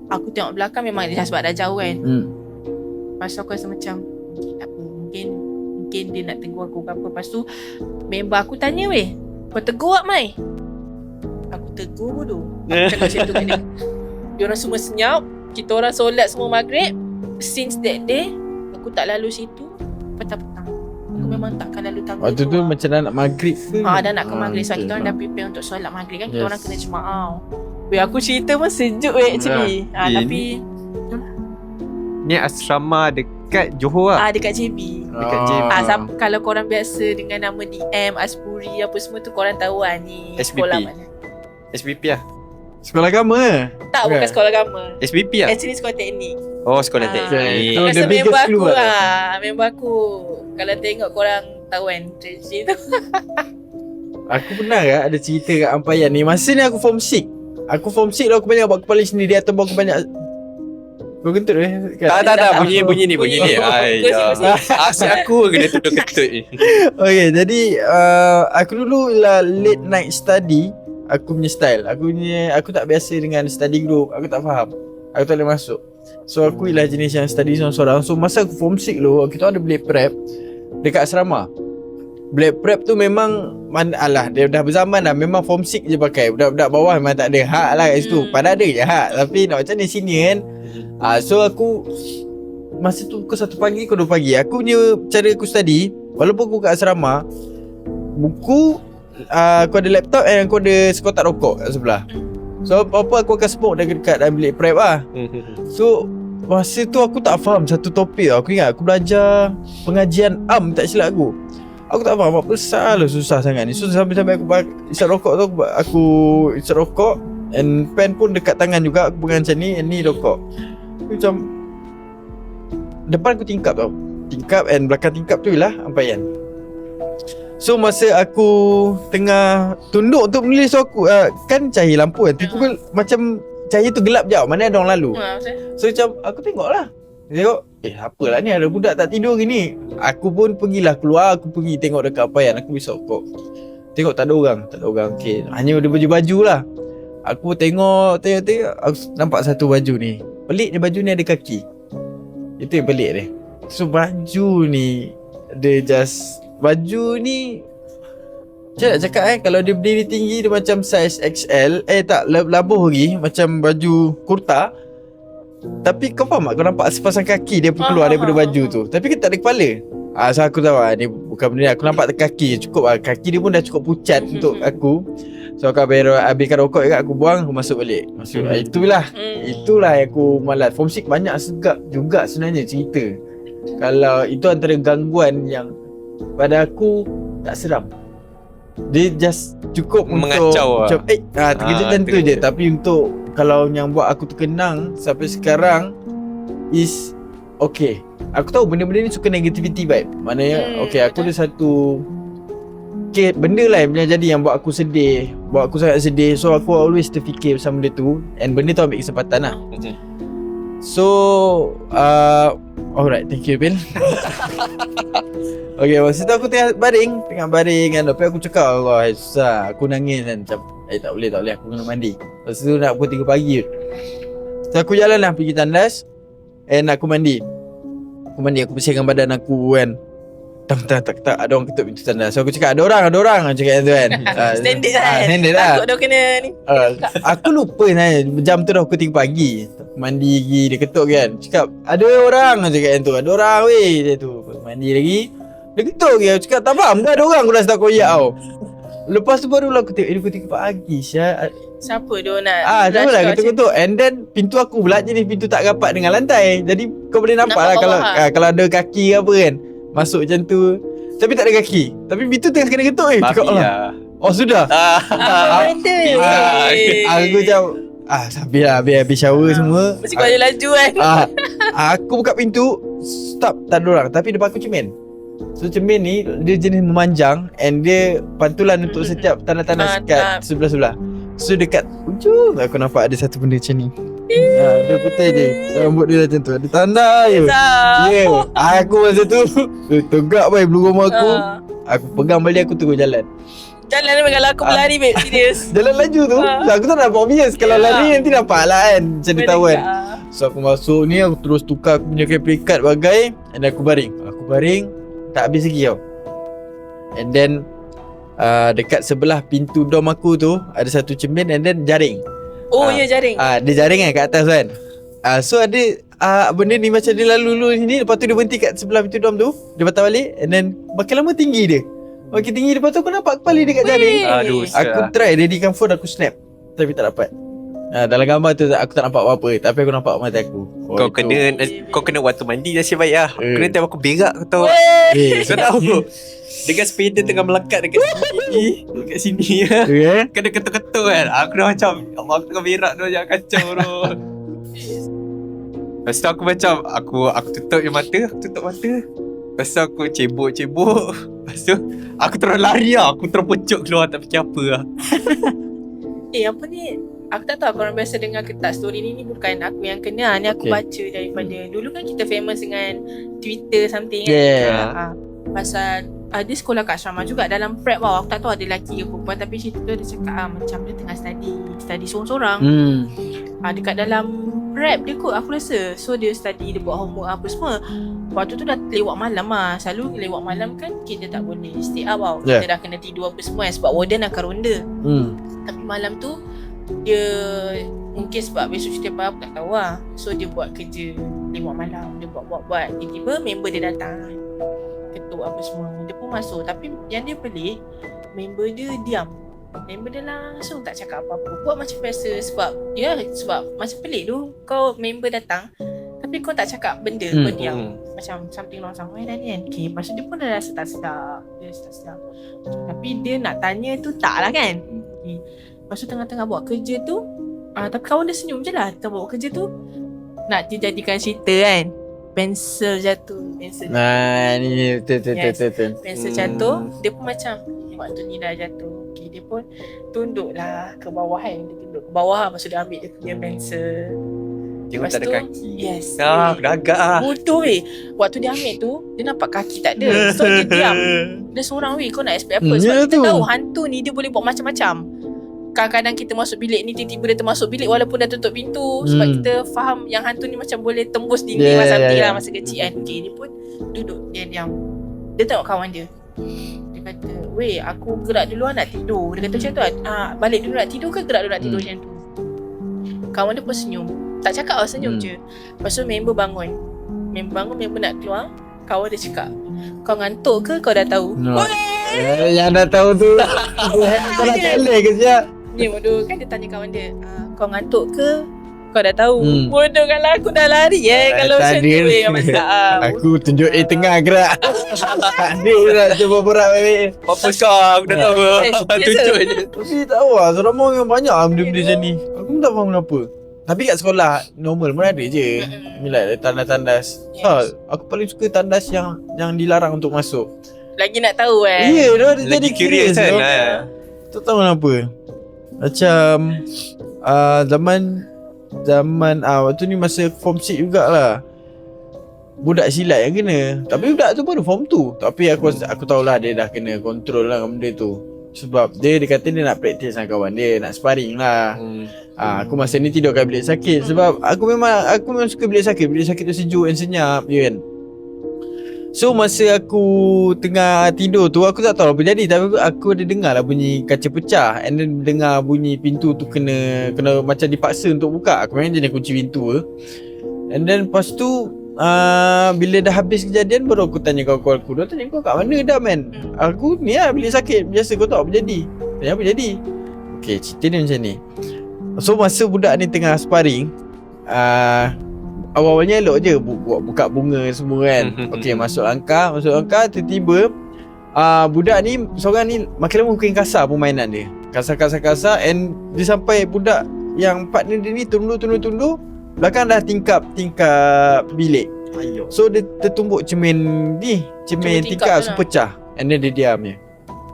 [SPEAKER 3] Aku tengok belakang memang dia sebab dah jauh kan. Lepas tu aku rasa macam tak apa, mungkin dia nak tegur aku ke apa. Lepas tu member aku tanya, weh, kau tegur tak Mai? Aku tegur bodoh. Aku cakap macam tu kat dia. Diorang semua senyap. Kita orang solat semua maghrib. Since that day aku tak lalu situ petang-petang. Aku memang takkan lalu tangga
[SPEAKER 1] Waktu tu macam dah nak maghrib ke?
[SPEAKER 3] Dah nak ke maghrib. Sebab kita orang dah prepare untuk solat maghrib kan. Kita orang kena jemaah. Weh, aku cerita pun sejuk weh actually. Tapi
[SPEAKER 2] ni asrama dekat Johor lah.
[SPEAKER 3] dekat JB.
[SPEAKER 2] Dekat JB.
[SPEAKER 3] Kalau korang biasa dengan nama DM, Aspuri apa semua tu, korang tahu lah ni
[SPEAKER 2] SBP.
[SPEAKER 3] sekolah mana.
[SPEAKER 2] SBP lah.
[SPEAKER 1] Sekolah agama
[SPEAKER 3] Tak, bukan sekolah agama.
[SPEAKER 2] SBP lah.
[SPEAKER 3] Actually sekolah teknik.
[SPEAKER 2] Oh, sekolah teknik.
[SPEAKER 1] Oh, the
[SPEAKER 3] Rasa
[SPEAKER 1] biggest
[SPEAKER 3] member aku
[SPEAKER 1] clue
[SPEAKER 3] member aku. Kalau tengok korang tahu kan tragedy tu.
[SPEAKER 1] Aku pernah ada cerita kat Ampayan ni. Masa ni aku form 6. Aku form 6 lah, aku banyak buat kepala sendiri atau aku banyak. Kau kentut
[SPEAKER 2] Tak. Bunyi ni. Ai, asyik aku kena tutup kentut ni.
[SPEAKER 1] Okay, jadi aku dulu lah late night study. Aku punya style. Aku tak biasa dengan study group. Aku tak faham. Aku tak boleh masuk. So aku ialah jenis yang study seorang-seorang. So masa aku form 6 dulu, kita ada blade prep dekat asrama. Blade prep tu memang dia dah berzaman dah. Memang form 6 je pakai. Budak-budak bawah memang tak ada hak lah kat situ. Padahal ada je hak. Tapi nak macam ni sini kan. So aku masa tu pukul 1 pagi, pukul 2 pagi, aku punya cara aku study, walaupun aku kat asrama, buku, aku ada laptop dan aku ada sekotak rokok kat sebelah. So apa-apa aku akan smoke dekat dalam bilik prep lah. So masa tu aku tak faham satu topik tau. Aku ingat aku belajar pengajian tak silap aku. Aku tak faham apa salah susah sangat ni. So sambil-sambil aku isap rokok tu, aku isap rokok, and pen pun dekat tangan juga. Aku pegang macam ni, and ni rokok. Macam depan aku tingkap tau. Tingkap, and belakang tingkap tu ialah Ampayan. So masa aku tengah tunduk untuk menulis, aku kan cahaya lampu kan, tiba-tiba macam cahaya tu gelap jap, mana ada orang lalu. So macam aku tengok lah, tengok apalah ni, ada budak tak tidur gini. Aku pun pergilah keluar, aku pergi tengok dekat Ampayan. Aku pergi sokok, tengok tak ada orang. Okay, hanya ada baju-baju lah. Aku tengok, aku nampak satu baju ni. Pelik dia, baju ni ada kaki. Itu yang pelik dia. So baju ni, dia just, baju ni macam nak cakap kalau dia berdiri tinggi, dia macam size XL. Tak, labuh lagi, macam baju kurta. Tapi kau faham tak, kau nampak sepasang kaki dia pun keluar daripada baju tu. Tapi kita tak ada kepala. So aku tahu ni bukan benda ni. Aku nampak kaki cukup lah. Kaki dia pun dah cukup pucat untuk aku. So aku habiskan rokok juga, aku buang, aku masuk balik. Itulah yang aku malas. Form 6 banyak segap juga sebenarnya cerita. Kalau itu antara gangguan yang pada aku tak seram. Dia just cukup
[SPEAKER 2] Mengacau
[SPEAKER 1] untuk macam terkejut macam tu je. Tapi untuk kalau yang buat aku terkenang sampai sekarang is okay. Aku tahu benda-benda ni suka negativity vibe. Maknanya okay, aku ada satu benda lah yang jadi yang buat aku sedih, buat aku sangat sedih. So aku always terfikir pasal benda tu, and benda tu ambil kesempatan lah. So alright, thank you Bill. Okay, masa tu aku tengah baring kan. Lepas aku cakap Allah susah, aku nangis kan. Macam tak boleh aku kena mandi. Lepas tu nak pukul 3 pagi. So aku jalan lah pergi tandas, and aku mandi, aku bersihkan badan aku kan. Tak ada orang ketuk pintu tandas. So aku cakap ada orang aku cakap tu kan.
[SPEAKER 3] Standard kan.
[SPEAKER 1] Standard lah.
[SPEAKER 3] Takut dah kena ni.
[SPEAKER 1] Aku lupa sebenarnya jam tu dah pukul 3 pagi. Mandi lagi, dia ketuk kan. Cakap ada orang aku cakap tu. Ada orang weh dia tu. Mandi lagi, dia ketuk lagi. Aku cakap tak faham, ada orang aku dah start koyak tau. Lepas tu barulah aku tengok pukul 3 pagi Syah.
[SPEAKER 3] Siapa dia nak
[SPEAKER 1] tu lah ketuk-ketuk. And then pintu aku pula jenis pintu tak rapat dengan lantai. Jadi kau boleh nampak lah kalau ada kaki ke apa kan, masuk macam tu. Tapi tak ada kaki. Tapi pintu tengah kena ketuk cakap Allah. Oh sudah. Aku macam biar habis shower semua.
[SPEAKER 3] Mesti kau laju kan.
[SPEAKER 1] Aku buka pintu, stop, tak ada orang. Tapi depan aku cermin. So cermin ni dia jenis memanjang, and dia pantulan untuk setiap tanah-tanah kat sebelah-sebelah. So dekat ujung aku nampak ada satu benda macam ni. Dia putih je, rambut dia macam tu, ada tanda je. Aku masa tu tegak baik belum rumah aku. Aku pegang balik, aku terus jalan
[SPEAKER 3] ni kalau aku berlari babe, serius.
[SPEAKER 1] Jalan laju tu. So, aku tak nampak obvious. Kalau lari nanti nampak lah kan, macam dia tahu kan. So aku masuk ni, aku terus tukar aku punya pekat bagai, and aku baring, tak habis lagi tau. And then dekat sebelah pintu dom aku tu ada satu cermin, and then jaring.
[SPEAKER 3] Jaring.
[SPEAKER 1] Dia jaring kan kat atas kan. So ada benda ni macam dia lalu sini, lepas tu dia berhenti kat sebelah pintu dom tu. Dia patah balik, and then makin lama tinggi dia. Makin tinggi, lepas tu aku nampak kepala dia kat jaring. Aku try readykan phone, aku snap, tapi tak dapat. Dalam gambar tu aku tak nampak apa-apa, tapi aku nampak mata aku.
[SPEAKER 2] Kau kena waktu mandi nasib baik lah. Kena time aku berak kau tahu. Kau tahu dengan sepeda tengah melekat dekat sini kena ketuk-ketuk kan. Aku dah macam Allah, aku tengah berak tu, jangan kacau tu. Lepas tu aku macam Aku tutup mata. Lepas tu aku cebok. Lepas tu aku terus lari lah. Aku terus pucuk keluar, tak fikir apa lah.
[SPEAKER 3] Apa ni, aku tak tahu korang biasa dengar ke tak. Story ni bukan aku yang kena. Ni aku baca daripada dulu kan kita famous dengan Twitter something kan. Pasal dia sekolah kat asrama juga, dalam prep Aku tak tahu ada lelaki ke perempuan, tapi cerita tu dia cakap macam dia tengah study sorang-sorang. Dekat dalam prep dia kot aku rasa. So dia study, dia buat homework apa semua. Waktu tu dah lewat malam lah. Selalu lewat malam kan kita tak boleh stay up Kita dah kena tidur apa semua sebab warden akan ronda. Tapi malam tu dia mungkin sebab besok cuti apa aku tak tahu lah. So dia buat kerja lewat malam. Dia buat tiba-tiba member dia datang, ketuk apa semua. Dia pun masuk. Tapi yang dia pelik, member dia diam. Member dia langsung tak cakap apa-apa. Buat macam biasa. Sebab macam pelik tu, kau member datang tapi kau tak cakap benda. Kau diam. Macam something wrong somewhere dah ni kan. Okay, lepas tu dia pun dah rasa tak sedap. Tapi dia nak tanya tu tak lah kan. Okay. Lepas tu tengah-tengah buat kerja tu, tapi kawan dia senyum je lah. Tengah buat kerja tu, nak dijadikan cerita kan. Pensel jatuh.
[SPEAKER 1] Ni betul.
[SPEAKER 3] Pensel jatuh. Dia pun macam waktu ni dah jatuh. Okay, dia pun tunduk lah ke bawah kan. Dia tunduk ke bawah. Lepas tu dia ambil dia punya pensel.
[SPEAKER 2] Tengok tak ada kaki.
[SPEAKER 3] Yes.
[SPEAKER 2] Dah agak lah.
[SPEAKER 3] Bodoh weh. Waktu dia ambil tu, dia nampak kaki tak ada. So dia diam. Dia seorang weh. Kau nak expect apa? Sebab kita tahu hantu ni dia boleh buat macam-macam. Kadang-kadang kita masuk bilik ni, tiba-tiba dia termasuk bilik walaupun dah tutup pintu. Sebab kita faham yang hantu ni macam boleh tembus dinding lah masa kecil kan. Okay, dia pun duduk, dia diam. Dia tengok kawan dia. Dia kata, weh, aku gerak dulu nak tidur. Dia kata macam tu balik dulu nak tidur ke gerak dulu nak tidur macam tu. Kawan dia pun senyum. Tak cakap lah, senyum je. Lepas tu member bangun, member nak keluar. Kawan dia cakap, kau ngantuk ke kau dah tahu?
[SPEAKER 1] Yang dah tahu tu kau nak tele ke siap?
[SPEAKER 3] Ni bodoh kan. Dia tanya kawan dia, kau ngantuk ke Kau dah tahu. Bodoh kalau aku dah lari kalau
[SPEAKER 1] tak
[SPEAKER 3] macam tu
[SPEAKER 1] ada.
[SPEAKER 3] masalah.
[SPEAKER 1] Aku tunjuk tengah gerak. Tak ada lah cuba berat balik.
[SPEAKER 2] Apa kau? Aku dah tahu.
[SPEAKER 3] biasa.
[SPEAKER 2] Tunjuk je.
[SPEAKER 1] Tapi tak tahu lah, selama memang banyak lah benda-benda macam ni. Aku pun tak faham kenapa. Tapi kat sekolah normal pun ada je. Bila ada tandas-tandas.
[SPEAKER 3] Yes.
[SPEAKER 1] Aku paling suka tandas yang dilarang untuk masuk.
[SPEAKER 3] Lagi nak tahu
[SPEAKER 1] Ya, dia ada
[SPEAKER 2] Lagi
[SPEAKER 1] jadi
[SPEAKER 2] curious kan.
[SPEAKER 1] Tak tahu kenapa. Macam zaman waktu ni masa form 6 jugalah. Budak silat yang kena. Tapi budak tu baru form 2. Tapi aku tahulah dia dah kena control lah benda tu. Sebab dia kata dia nak practice dengan kawan dia, nak sparring lah. Aku masa ni tidur kat bilik sakit. Sebab aku memang suka bilik sakit. Bilik sakit tu sejuk dan senyap je kan. So masa aku tengah tidur tu, aku tak tahu apa jadi. Tapi aku ada dengar lah bunyi kaca pecah. And then dengar bunyi pintu tu kena macam dipaksa untuk buka. Aku memang jenis kunci pintu ke. And then lepas tu bila dah habis kejadian, baru aku tanya kawan-kawan aku. Dia tanya, kau kat mana dah man? Aku ni lah bilik sakit. Biasa kau tahu apa jadi. Tanya apa jadi. Okay, cerita dia macam ni. So masa budak ni tengah sparring, awal-awalnya elok je buka bunga semua kan. Okay, masuk langkah tiba-tiba budak ni seorang ni makin lama makin kasar permainan dia. Kasar and dia sampai budak yang partner dia ni tundur. Belakang dah tingkap bilik.
[SPEAKER 2] Ayo.
[SPEAKER 1] So dia tertumbuk cermin
[SPEAKER 3] Cermin
[SPEAKER 1] tingkap
[SPEAKER 3] tingkap
[SPEAKER 1] so
[SPEAKER 3] tu lah.
[SPEAKER 1] pecah. And then dia diam je.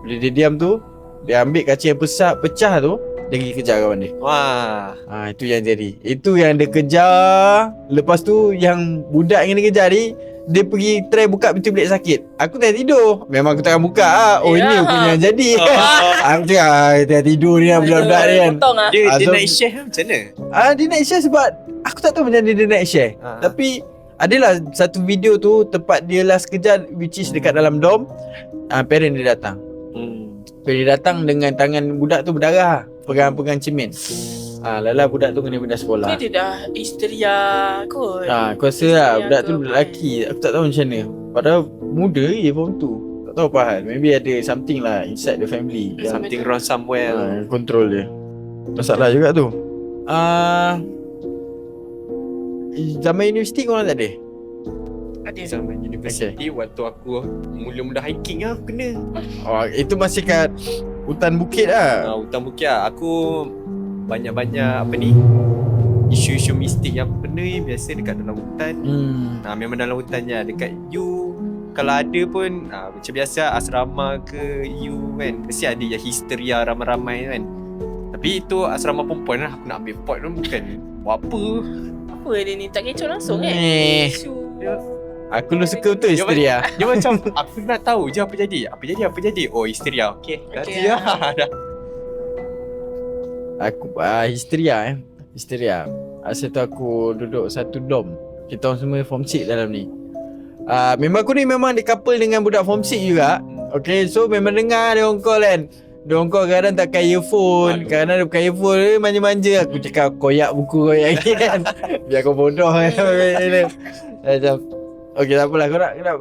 [SPEAKER 1] Bila dia diam tu, dia ambil kaca yang pecah tu, dia pergi kejar kawan dia.
[SPEAKER 2] Wah.
[SPEAKER 1] Itu yang jadi. Itu yang dia kejar. Lepas tu yang budak yang dia kejar ni, dia pergi try buka pintu bilik sakit. Aku tengah tidur. Memang aku takkan buka lah. Oh
[SPEAKER 3] Ya.
[SPEAKER 1] ini punya yang jadi. Aku tengah tidur ni lah budak-budak ni kan.
[SPEAKER 3] Potong lah.
[SPEAKER 2] Dia
[SPEAKER 1] so-
[SPEAKER 2] nak share macam mana?
[SPEAKER 1] Dia naik share sebab aku tak tahu macam mana dia naik share. Tapi adalah satu video tu tempat dia last kejar, which is dekat dalam dom. Parent dia datang. Parent dia datang dengan tangan budak tu berdarah, pegang cermin. Lala budak tu kena pindah sekolah.
[SPEAKER 3] Dia dah histeria kot.
[SPEAKER 1] Aku rasa lah budak tu budak lelaki. Aku tak tahu macam mana. Padahal muda je form tu. Tak tahu apa hal. Maybe ada something lah inside the family yang
[SPEAKER 2] Something wrong somewhere.
[SPEAKER 1] control dia. Masalah juga tu. Zaman universiti korang tak ada?
[SPEAKER 3] Ada.
[SPEAKER 2] Zaman universiti waktu aku mula-mula hiking lah aku kena.
[SPEAKER 1] Itu masih kat hutan bukit lah.
[SPEAKER 2] Hutan bukit lah. Aku banyak-banyak isu-isu mistik yang aku kena biasa dekat dalam hutan. Memang dalam hutan je. Dekat U kalau ada pun macam biasa asrama ke U kan, mesti ada yang histeria ramai-ramai kan. Tapi itu asrama perempuan lah. Aku nak ambil pot pun bukan buat apa.
[SPEAKER 3] Apa dia ni? Tak kecoh langsung Isu.
[SPEAKER 1] Aku lu suka betul histeria.
[SPEAKER 2] Dia macam aku nak tahu je apa jadi. Oh histeria. Okay
[SPEAKER 3] Okay,
[SPEAKER 2] lah.
[SPEAKER 1] Aku histeria. Asal tu aku duduk satu dom. Kita orang semua form 6 dalam ni. Memang aku ni memang di couple dengan budak form 6 juga. Okay, so memang dengar dia orang call kan. Dia orang call kadang tak pakai earphone. Kadang dia pakai earphone manja-manja. Aku cakap koyak buku koyak ni kan. Biar kau bodoh kan. Macam okay, tak apalah. Kau nak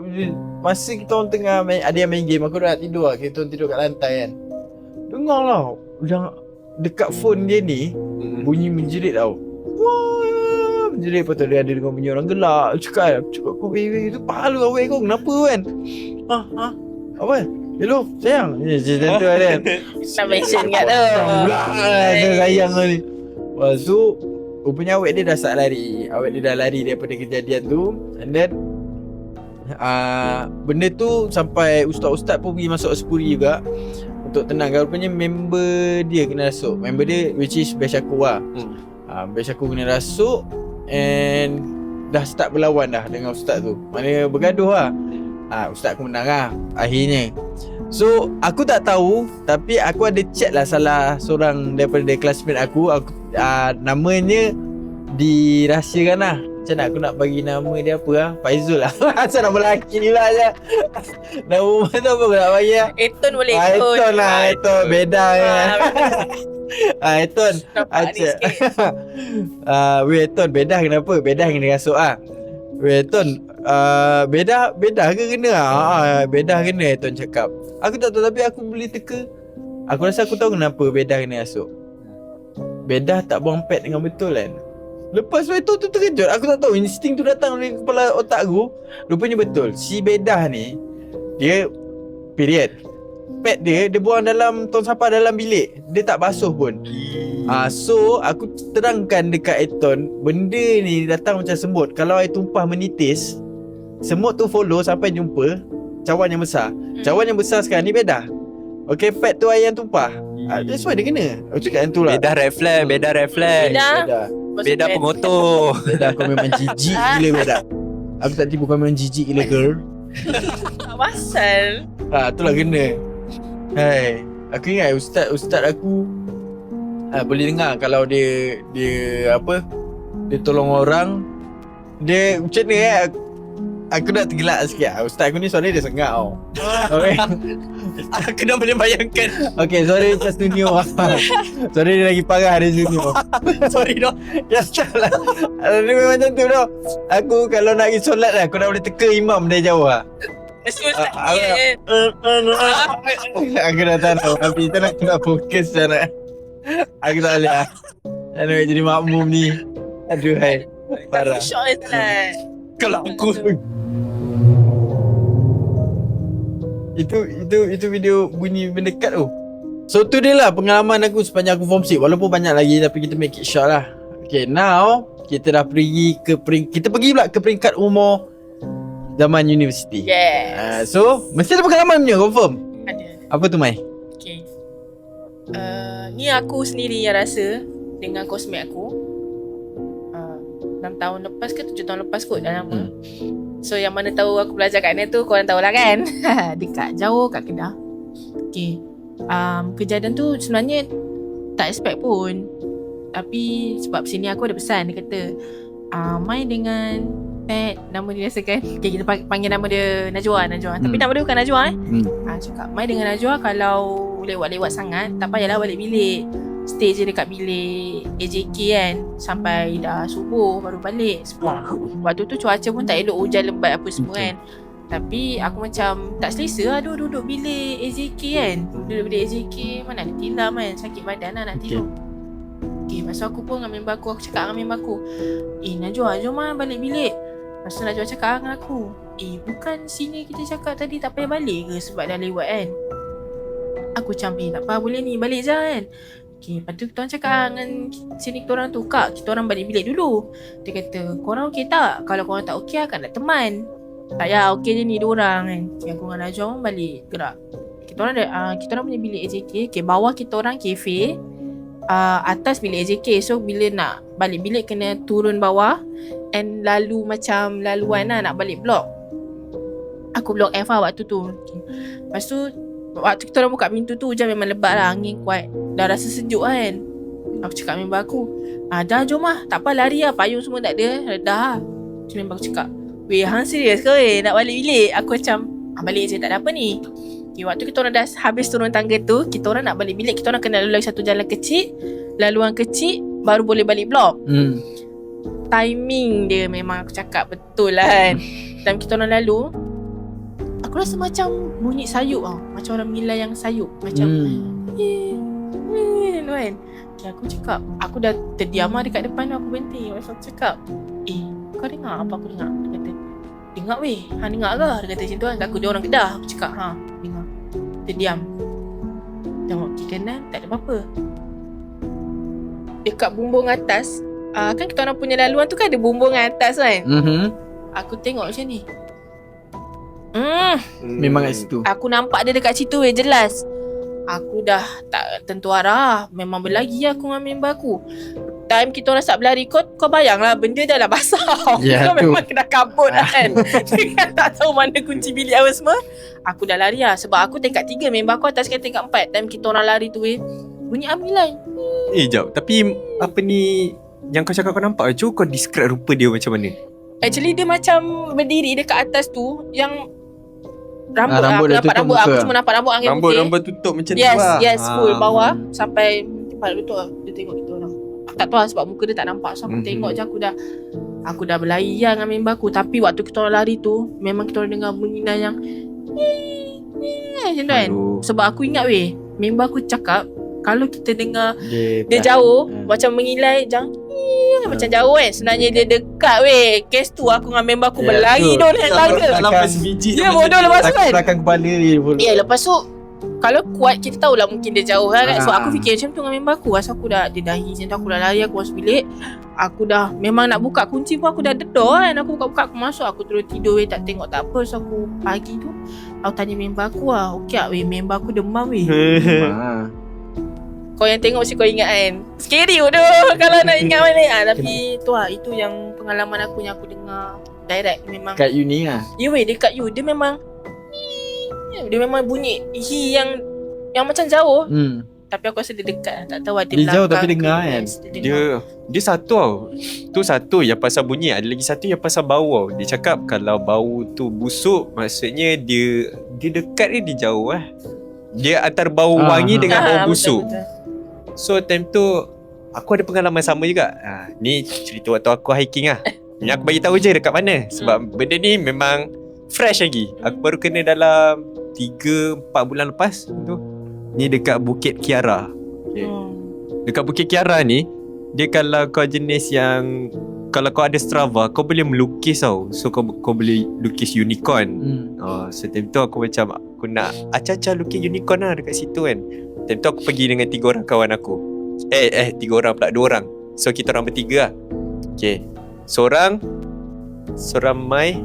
[SPEAKER 1] masa kita orang tengah ada yang main game, aku nak tidur lah. Kita orang tidur kat lantai kan. Dengar lah yang dekat phone dia ni bunyi menjerit tau. Wah, menjerit. Lepas tu dia ada dengan bunyi orang gelak. Cakap kau itu pahala awet kau. Kenapa kan? Apa? Hello sayang. Macam tu kan.
[SPEAKER 3] Tak mention kat tu.
[SPEAKER 1] Sayang kau ni. Lepas tu rupanya awet dia dah start lari. Awet dia dah lari daripada kejadian tu. And then benda tu sampai ustaz-ustaz pun pergi masuk Aspuri juga untuk tenangkan. Rupanya member dia kena rasuk. Member dia which is batch aku lah. Batch aku kena rasuk. And dah start berlawan dah dengan ustaz tu. Maknanya bergaduh lah. Ustaz aku menang lah akhirnya. So aku tak tahu, tapi aku ada chat lah salah seorang daripada classmate aku, namanya dirahsiakan lah. Macam nak aku nak bagi nama dia apa lah? Faizul lah. Asal nama lelaki pula je. Nama rumah tu apa aku nak bagi lah?
[SPEAKER 3] Eton boleh
[SPEAKER 1] Eton lah. Eton beda kan. Eton.
[SPEAKER 3] Nampak ni sikit.
[SPEAKER 1] Eton beda kenapa? Beda kena rasuk lah. Eton beda ke kena beda kena Eton cakap. Aku tak tahu tapi aku boleh teka. Aku rasa aku tahu kenapa beda kena rasuk. Beda tak buang pad dengan betul kan. Lepas tu terkejut. Aku tak tahu insting tu datang dari kepala otak aku. Rupanya betul. Si Bedah ni dia period. Pad dia buang dalam tong sampah dalam bilik. Dia tak basuh pun. So aku terangkan dekat Eton, benda ni datang macam semut. Kalau air tumpah menitis, semut tu follow sampai jumpa cawan yang besar. Cawan yang besar sekarang ni Bedah. Okay, pad tu air yang tumpah. That's why dia kena. Aku cakap yang tu lah.
[SPEAKER 2] Beda refleks. Beda pengotor.
[SPEAKER 1] Bedah kau memang jijik gila Bedah. Aku tak tipu, kau memang jijik gila girl.
[SPEAKER 3] Tak pasal.
[SPEAKER 1] Itulah kena. Hai, aku ingat ustaz aku boleh dengar kalau dia apa, dia tolong orang. Dia macam mana aku nak tergelak sikit. Ustaz aku ni suara dia sengak tau. Okay.
[SPEAKER 2] Aku dah boleh bayangkan.
[SPEAKER 1] Okay, suara macam studio. Suara dia lagi parah dari studio.
[SPEAKER 2] Sorry dah.
[SPEAKER 1] Ya salah. Dia memang macam tu tau. Aku kalau nak pergi solat lah, aku dah boleh teka imam dari jauh lah.
[SPEAKER 3] Ustaz
[SPEAKER 1] Aku dah tahu. Tapi kita nak fokus sana. Aku tak boleh lah. Nak jadi makmum ni. Aduh hai. Parah.
[SPEAKER 3] Syok Ustaz.
[SPEAKER 2] Kalau aku
[SPEAKER 1] Itu video bunyi mendekat tu. So tu dia lah pengalaman aku sepanjang aku form 6. Walaupun banyak lagi tapi kita make it short lah. Okay, now kita dah pergi ke kita pergi pula ke peringkat umur zaman universiti.
[SPEAKER 3] Yes.
[SPEAKER 1] So mesti ada pengalaman punya confirm.
[SPEAKER 3] Ada.
[SPEAKER 1] Apa tu Mai?
[SPEAKER 3] Okay. Ni aku sendiri yang rasa dengan cosmate aku. 6 tahun lepas ke 7 tahun lepas kot dah lama. So yang mana tahu aku belajar kat mana tu, korang tahulah kan. Dekat jauh kat Kedah. Okay. Kejadian tu sebenarnya tak expect pun. Tapi sebab sini aku ada pesan. Dia kata Mai dengan Pat, nama dia rasa kan. Okay, kita panggil nama dia Najwa. Tapi nama dia bukan Najwa cakap Mai dengan Najwa kalau lewat-lewat sangat, tak payahlah balik bilik. Stay je dekat bilik AJK kan sampai dah subuh baru balik. Sebab waktu tu cuaca pun tak elok, hujan lebat apa semua kan. Tapi aku macam tak selesa lah duduk bilik AJK kan. Duduk bilik AJK mana ada tilam kan, sakit badan lah nak tidur. Okay, masa aku pun dengan member aku cakap dengan member aku, Najwa jom lah balik bilik. Masa Najwa cakap dengan aku, bukan sini kita cakap tadi tak payah balik ke sebab dah lewat kan. Aku macam tak apa boleh ni balik je kan. Okay, lepas tu kita orang cakap dengan sini kita orang tu, Kak, kita orang balik bilik dulu. Dia kata, korang okey tak? Kalau korang tak okey akan nak teman. Tak ya, okey je ni 2 orang kan. Okay, aku dengan Najwa pun balik gerak. Kita orang punya bilik AJK. Okay, bawah kita orang kafe, atas bilik AJK. So bila nak balik bilik kena turun bawah and lalu macam laluan lah nak balik blok. Aku blok F lah waktu tu. Okay. Lepas tu waktu kita orang buka pintu tu hujan memang lebat lah, angin kuat. Dah rasa sejuk kan. Aku cakap member aku, dah jom lah, tak apa lari lah, payung semua tak ada, redah lah. Macam member aku cakap, weh hang serius ke weh nak balik bilik? Aku macam, balik je tak ada apa ni. Okay, waktu kita orang dah habis turun tangga tu, kita orang nak balik bilik, kita orang kena lalui satu jalan kecil, laluan kecil, baru boleh balik blok. Timing dia memang aku cakap betul lah kan. Time kita orang lalu, aku rasa macam bunyi sayup tau. Macam orang mengilai yang sayup. Macam kan. Okay, aku cakap, aku dah terdiam lah dekat depan tu. Aku berhenti. Lepas aku cakap, kau dengar apa aku dengar? Dia kata, dengar weh. Hang dengar ke? Dia kata macam tu kan. Aku dia orang Kedah. Aku cakap, dengar. Terdiam. Tengok kiri kanan, tak ada apa-apa. Dekat bumbung atas, kan kita orang punya laluan tu kan ada bumbung atas kan. Aku tengok macam ni.
[SPEAKER 1] Memang kat situ.
[SPEAKER 3] Aku nampak dia dekat situ jelas. Aku dah tak tentu arah. Memang berlagi aku dengan member aku. Time kita orang start berlari, kau bayanglah benda dah lah basah. Kau memang kena kabut kan. Dengan tak tahu mana kunci bilik apa semua. Aku dah lari lah. Sebab aku tingkat 3, member aku atas tingkat 4. Time kita orang lari tu bunyi ambilai.
[SPEAKER 2] Jap. Tapi apa ni yang kau cakap kau nampak? Cuba kau describe rupa dia macam mana?
[SPEAKER 3] Actually dia macam berdiri dekat atas tu. Yang rambut
[SPEAKER 1] dia
[SPEAKER 3] nampak rambut
[SPEAKER 1] muka.
[SPEAKER 3] Aku cuma nampak rambut angin putih.
[SPEAKER 2] Rambut tutup macam tu lah.
[SPEAKER 3] Yes, full bawah sampai kepala lutut lah. Dia tengok kita orang. Aku tak tahu lah sebab muka dia tak nampak. So aku tengok je aku dah berlari dengan member aku. Tapi waktu kita orang lari tu, memang kita orang dengar bunyi yang macam tu kan. Sebab aku ingat member aku cakap kalau kita dengar dia jauh macam mengilai, jangan kan macam jauh kan. Sebenarnya dia dekat weh. Kes tu aku dengan member aku berlari
[SPEAKER 1] tu.
[SPEAKER 3] dong naik tangga.
[SPEAKER 2] Dalam sebiji
[SPEAKER 3] Dia bodoh lepas tu kan.
[SPEAKER 1] Belakang kepala dia pun.
[SPEAKER 3] Ya lepas tu kalau kuat kita tahulah mungkin dia jauh lah kan. So
[SPEAKER 1] Ah.
[SPEAKER 3] aku fikir macam tu dengan member aku. Masa aku dah dia dahi macam tu, aku dah lari, aku masuk bilik. Aku dah memang nak buka kunci pun aku dah dedor kan. Aku buka-buka aku masuk, aku terus tidur weh, tak tengok tak apa. So aku pagi tu aku tanya member aku lah, okey tak weh, member aku demam weh.
[SPEAKER 1] Ha.
[SPEAKER 3] Kau yang tengok mesti kau ingat kan. Scary tu kalau nak ingat balik. Tapi tu lah, itu yang pengalaman aku yang aku dengar direct memang.
[SPEAKER 1] Kat uni lah.
[SPEAKER 3] Ya weh, dekat you dia memang bunyi yang macam jauh. Tapi aku rasa dia dekat lah. Tak tahu ada
[SPEAKER 1] Dia jauh
[SPEAKER 3] belakang
[SPEAKER 1] tapi
[SPEAKER 3] ke.
[SPEAKER 1] dengar kan?
[SPEAKER 3] Yes, dia dengar.
[SPEAKER 2] Dia satu tau. Tu satu yang pasal bunyi. Ada lagi satu yang pasal bau tau. Dia cakap kalau bau tu busuk, maksudnya dia dekat ke dia jauh lah. Dia antara bau wangi dengan bau busuk.
[SPEAKER 3] Betul.
[SPEAKER 2] So time tu aku ada pengalaman sama juga. Ni cerita waktu aku hiking lah. Ni aku bagi tahu je dekat mana. Sebab benda ni memang fresh lagi. Aku baru kena dalam 3-4 bulan lepas tu. Ni dekat Bukit Kiara. Dekat Bukit Kiara ni, dia kalau kau jenis yang, kalau kau ada Strava, kau boleh melukis tau. So kau boleh lukis unicorn. So time tu aku macam, aku nak acah-acah lukis unicorn lah dekat situ kan. Time tu aku pergi dengan 3 orang kawan aku. 3 orang pula, 2 orang. So kita orang bertiga lah. Okay. Seorang Mai,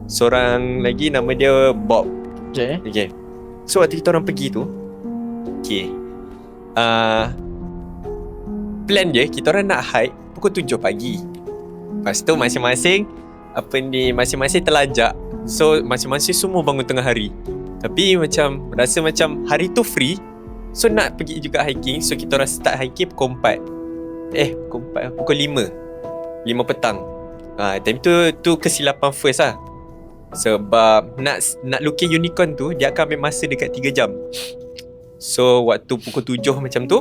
[SPEAKER 2] seorang lagi nama dia Bob. Okay. So waktu kita orang pergi tu, okay, plan dia, kita orang nak hike pukul 7 pagi. Lepas tu masing-masing masing-masing terlajak. So masing-masing semua bangun tengah hari. Tapi macam rasa macam hari tu free. So nak pergi juga hiking. So kita orang start hiking pukul 4. Pukul 5 petang. Time tu kesilapan first lah. Sebab nak lukis unicorn tu, dia akan ambil masa dekat 3 jam. So waktu pukul 7 macam tu,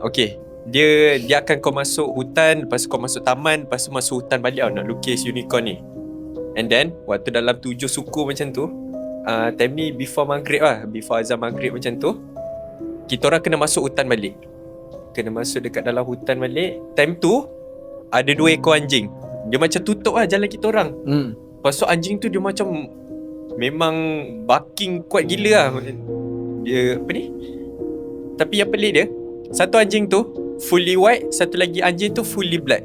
[SPEAKER 2] okay, dia akan kau masuk hutan, lepas tu kau masuk taman, lepas tu masuk hutan balik nak lukis unicorn ni. And then waktu dalam 7 suku macam tu, time ni before maghrib lah, before azan maghrib macam tu, kita orang kena masuk hutan balik. Kena masuk dekat dalam hutan balik. Time tu ada 2 ekor anjing. Dia macam tutup lah jalan kita orang. Lepas tu anjing tu dia macam memang barking kuat gila lah. Dia apa ni? Tapi yang pelik dia, satu anjing tu fully white, satu lagi anjing tu fully black.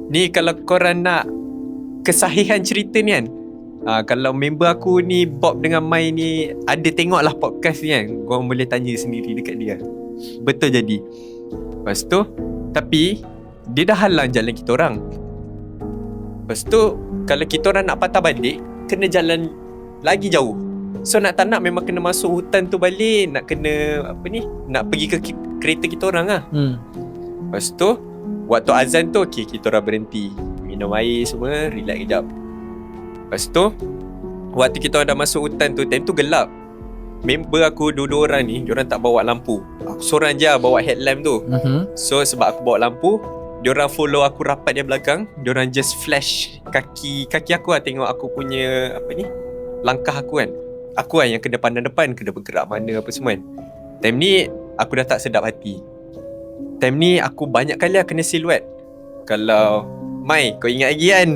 [SPEAKER 2] Ni kalau korang nak kesahihan cerita ni kan, kalau member aku ni Bob dengan Mai ni ada tengok lah podcast ni kan, korang boleh tanya sendiri dekat dia. Betul jadi. Lepas tu, tapi dia dah halang jalan kita orang. Lepas tu kalau kita orang nak patah balik, kena jalan lagi jauh. So nak tak nak memang kena masuk hutan tu balik. Nak kena nak pergi ke kereta kita orang lah. Lepas tu waktu azan tu, okay, kita orang berhenti, minum air semua, relax kejap. Lepas tu waktu kita orang dah masuk hutan tu, time tu gelap. Member aku 2 orang ni, diorang tak bawa lampu. Aku seorang je bawa headlamp tu. So sebab aku bawa lampu, diorang follow aku rapat di belakang. Diorang just flash kaki aku lah, tengok aku punya langkah aku kan. Aku kan yang kena pandang depan, kena bergerak mana apa semua kan. Time ni aku dah tak sedap hati. Time ni aku banyak kali lah kena siluet. Kalau Mai, kau ingat lagi kan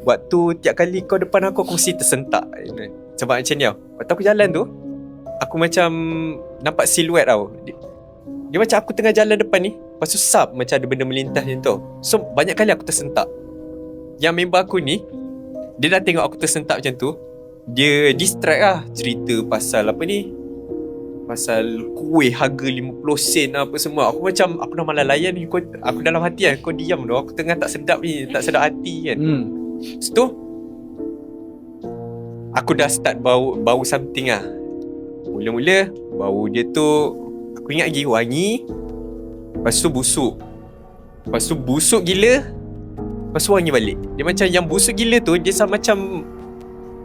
[SPEAKER 2] waktu tiap kali kau depan aku mesti tersentak. Sebab macam ni tau, waktu aku jalan tu, aku macam nampak siluet tau. Dia macam aku tengah jalan depan ni, lepas tu sap macam ada benda melintas macam tu. So banyak kali aku tersentak. Yang member aku ni, dia dah tengok aku tersentak macam tu, dia distract lah, cerita pasal pasal kuih harga 50 sen apa semua. Aku macam, aku dah malah layan ni. Aku dalam hati kan, kau diam dah, aku tengah tak sedap ni, tak sedap hati kan. Lepas tu aku dah start bau something lah. Mula-mula bau dia tu aku ingat lagi wangi. Lepas tu busuk. Lepas tu busuk gila. Lepas tu wangi balik. Dia macam yang busuk gila tu, dia sama macam,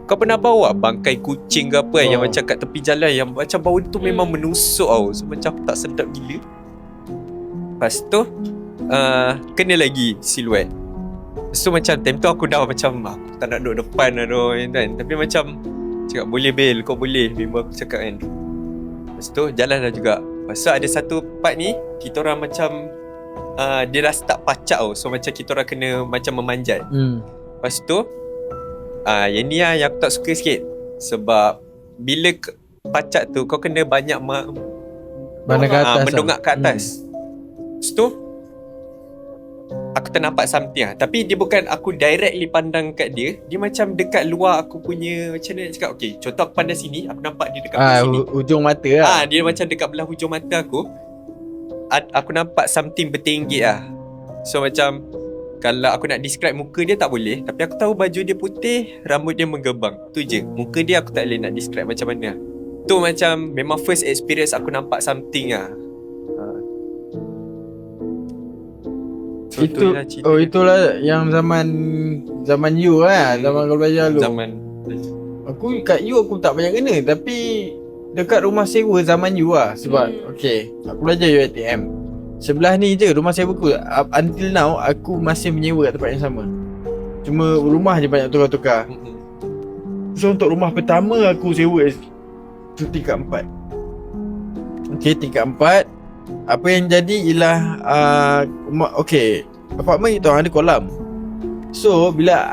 [SPEAKER 2] kau pernah bau tak bangkai kucing ke apa yang macam kat tepi jalan, yang macam bau tu memang menusuk tau. So macam aku tak sedap gila. Lepas tu kena lagi siluet. Lepas tu macam time tu aku dah macam, aku tak nak duduk depan lah kan. Tapi macam cakap, boleh Bel, kau boleh, memang aku cakap kan. Lepas tu jalan dah juga. Lepas tu ada satu part ni, kita orang macam dia dah start pacak tau. So macam kita orang kena macam memanjat. Lepas tu yang ni lah yang aku tak suka sikit. Sebab bila pacak tu kau kena banyak
[SPEAKER 1] Pandang ke atas
[SPEAKER 2] mendongak ke atas. Lepas tu aku ternampak something lah. Tapi dia bukan aku directly pandang kat dia. Dia macam dekat luar aku punya, macam mana nak cakap, okay, contoh aku pandang sini, aku nampak dia dekat belah sini.
[SPEAKER 1] Hujung mata lah.
[SPEAKER 2] Dia macam dekat belah hujung mata aku. Aku nampak something bertinggi lah. So macam kalau aku nak describe muka dia tak boleh. Tapi aku tahu baju dia putih, rambut dia menggebang. Tu je. Muka dia aku tak boleh nak describe macam mana. Tu macam memang first experience aku nampak something lah. So,
[SPEAKER 1] itulah yang zaman you lah. Zaman kau belajar dulu.
[SPEAKER 2] Zaman
[SPEAKER 1] Aku kat you aku tak banyak kena. Tapi dekat rumah sewa zaman you lah. Sebab okay, aku belajar UiTM. Sebelah ni je rumah sewa aku. Until now aku masih menyewa kat tempat yang sama. Cuma rumah je banyak tukar-tukar. So untuk rumah pertama aku sewa tu tingkat 4. Okay, tingkat 4. Apa yang jadi ialah okay, apartment itu ada kolam. So bila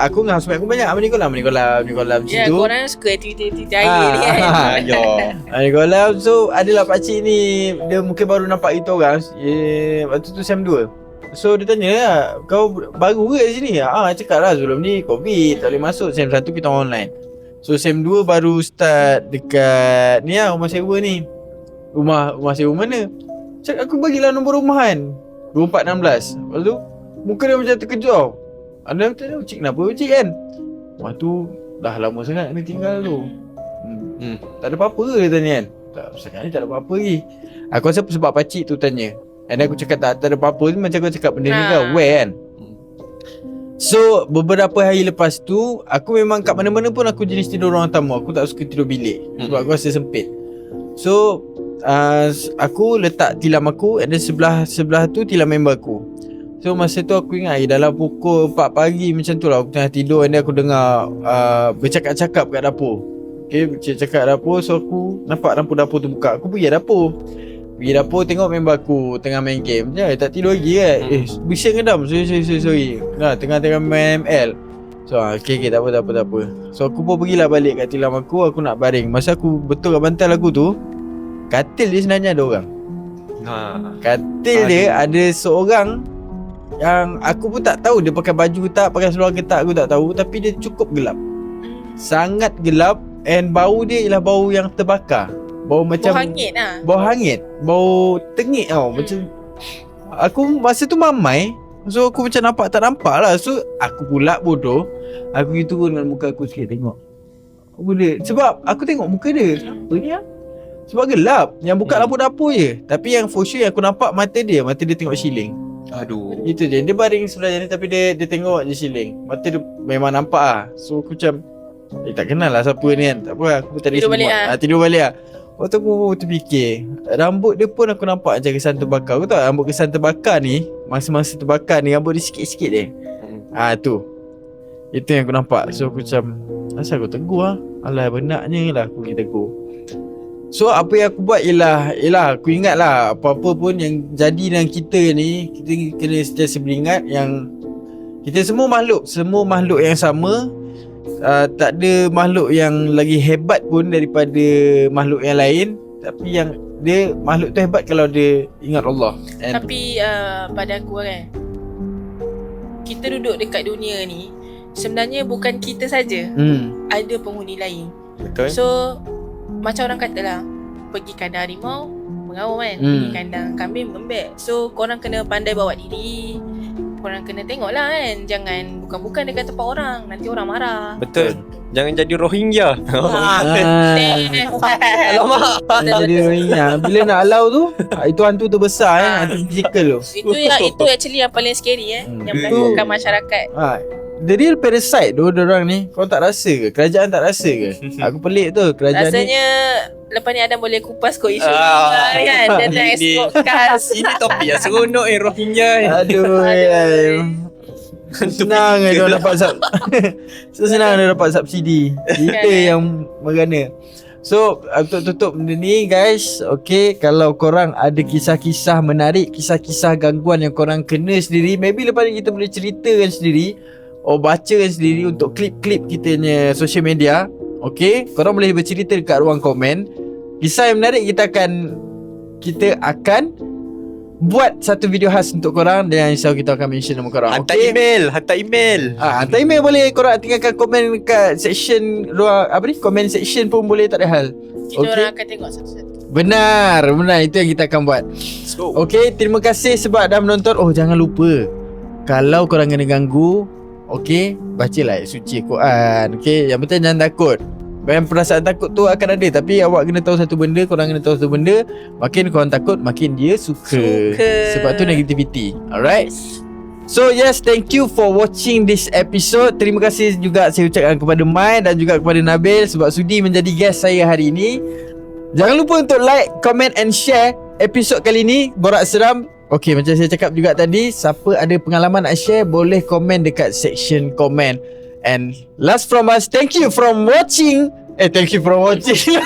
[SPEAKER 1] aku dengan housemate aku banyak ni kolam macam
[SPEAKER 3] Ya,
[SPEAKER 1] tu.
[SPEAKER 3] korang suka aktiviti air ni kan.
[SPEAKER 1] Ada kolam. So adalah pakcik ni, dia mungkin baru nampak kita orang. Waktu tu SEM 2. So dia tanya lah, kau baru ke sini? Cakap lah sebelum ni COVID tak boleh masuk. SEM 1 kita online. So SEM 2 baru start dekat ni lah, rumah sewa ni. Rumah sewa mana? Cakap aku bagilah nombor rumah kan, 2416. Lepas tu muka dia macam terkejut tau. Anda kata, cik kenapa cik kan? Rumah tu dah lama sangat kena tinggal tu. Tak ada apa-apa ke dia tanya kan? Tak, sekarang ni tak ada apa-apa lagi. Aku rasa sebab pakcik tu tanya. And aku cakap tak ada apa-apa, macam aku cakap benda ni kau aware kan. So beberapa hari lepas tu, aku memang kat mana-mana pun aku jenis tidur ruang tamu. Aku tak suka tidur bilik sebab aku rasa sempit. So aku letak tilam aku, and then sebelah tu tilam member aku. So masa tu aku ingat dalam pukul 4 pagi macam tu lah, aku tengah tidur, and then aku dengar bercakap-cakap kat dapur. Okay, bercakap kat dapur. So aku nampak lampu dapur tu buka. Aku pergi dapur tengok member aku tengah main game. Tak tidur lagi kan. Bising ngedam. Sorry. Nah, tengah main ML. So okay, tak apa. So aku pun pergilah balik kat tilam aku nak baring. Masa aku betul kat bantal aku tu, katil dia sebenarnya ada orang. Katil dia ada seorang yang aku pun tak tahu dia pakai baju ke tak, pakai seluar ke tak, aku tak tahu. Tapi dia cukup gelap, sangat gelap. And bau dia ialah bau yang terbakar. Bau macam bau hangit, bau tengik tau. Macam aku masa tu mamai. So aku macam nampak tak nampak lah. So aku pula bodoh, aku pergi turun dengan muka aku sikit tengok apa dia. Sebab aku tengok muka dia, apa ni lah, sebab gelap. Yang buka lampu dapur je. Tapi yang for sure yang aku nampak mata dia tengok ceiling.
[SPEAKER 2] Aduh.
[SPEAKER 1] Itu je. Dia baring sebelah ni tapi dia tengok je ceiling. Mata dia memang nampak lah. So aku macam tak kenal lah siapa ni kan. Tak apa, aku tak ada
[SPEAKER 3] Tidur balik lah.
[SPEAKER 1] Tidur balik lah. Waktu aku terfikir, rambut dia pun aku nampak macam kesan terbakar. Aku tahu rambut kesan terbakar ni, masa-masa terbakar ni rambut dia sikit-sikit dia. Tu. Itu yang aku nampak. So aku macam, asal aku tegur lah. Alah benaknya lah aku pergi tegur. So apa yang aku buat ialah aku ingat lah, apa-apa pun yang jadi dengan kita ni, kita kena sentiasa beringat yang kita semua makhluk yang sama. Tak ada makhluk yang lagi hebat pun daripada makhluk yang lain. Tapi yang dia makhluk tu hebat kalau dia ingat Allah.
[SPEAKER 3] Tapi pada aku kan, kita duduk dekat dunia ni sebenarnya bukan kita saja. Ada penghuni lain.
[SPEAKER 2] Betul.
[SPEAKER 3] So macam orang kata lah, pergi kandang harimau mengaum kan, pergi kandang kambing membek. So korang kena pandai bawa diri. Korang kena tengok lah kan, jangan bukan-bukan dekat tempat orang, nanti orang marah.
[SPEAKER 2] Betul. Jangan jadi Rohingya.
[SPEAKER 3] Alamak.
[SPEAKER 1] Jadi Rohingya. Bila nak halau tu, itu hantu terbesar hantu physical tu.
[SPEAKER 3] Itu actually yang paling scary yang menakutkan masyarakat.
[SPEAKER 1] The real parasite tu diorang ni. Kau tak rasa ke? Kerajaan tak rasa ke? Aku pelik tu kerajaan.
[SPEAKER 3] Rasanya ni, lepas ni Adam boleh kupas kot isu kan. Dia nak podcast.
[SPEAKER 2] Ini topik yang seronok Rohingya.
[SPEAKER 1] Aduh. Senang dia dapat senang dia dapat subsidi. Kita yang merana. So untuk tutup benda ni guys, okay, kalau korang ada kisah-kisah menarik, kisah-kisah gangguan yang korang kena sendiri, maybe lepas ni kita boleh ceritakan sendiri bacakan sendiri untuk klip-klip kita punya social media. Okay, korang boleh bercerita dekat ruang komen. Kisah yang menarik kita akan buat satu video khas untuk korang, dan insya-Allah kita akan mention nama korang.
[SPEAKER 2] Hantar email.
[SPEAKER 1] Hantar email boleh, korang tinggalkan komen dekat section luar comment section pun boleh, tak ada hal.
[SPEAKER 3] Kita orang akan tengok satu-satu.
[SPEAKER 1] Benar, itu yang kita akan buat. Okay, terima kasih sebab dah menonton. Jangan lupa, kalau korang kena ganggu, okay, bacalah ayat suci Quran. Okay, yang penting jangan takut. Perasaan takut tu akan ada, tapi awak kena tahu satu benda, korang kena tahu satu benda, makin korang takut, makin dia suka. Sebab tu negativity. Alright. So yes, thank you for watching this episode. Terima kasih juga saya ucapkan kepada Mai dan juga kepada Nabil sebab sudi menjadi guest saya hari ini. Jangan lupa untuk like, comment and share episod kali ni, Borak Seram. Okay, macam saya cakap juga tadi, siapa ada pengalaman nak share, boleh komen dekat section komen. And last from us, thank you for watching. Thank you for watching.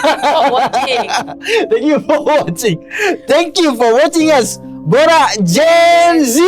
[SPEAKER 1] Thank you for watching us, Borak Gen Z.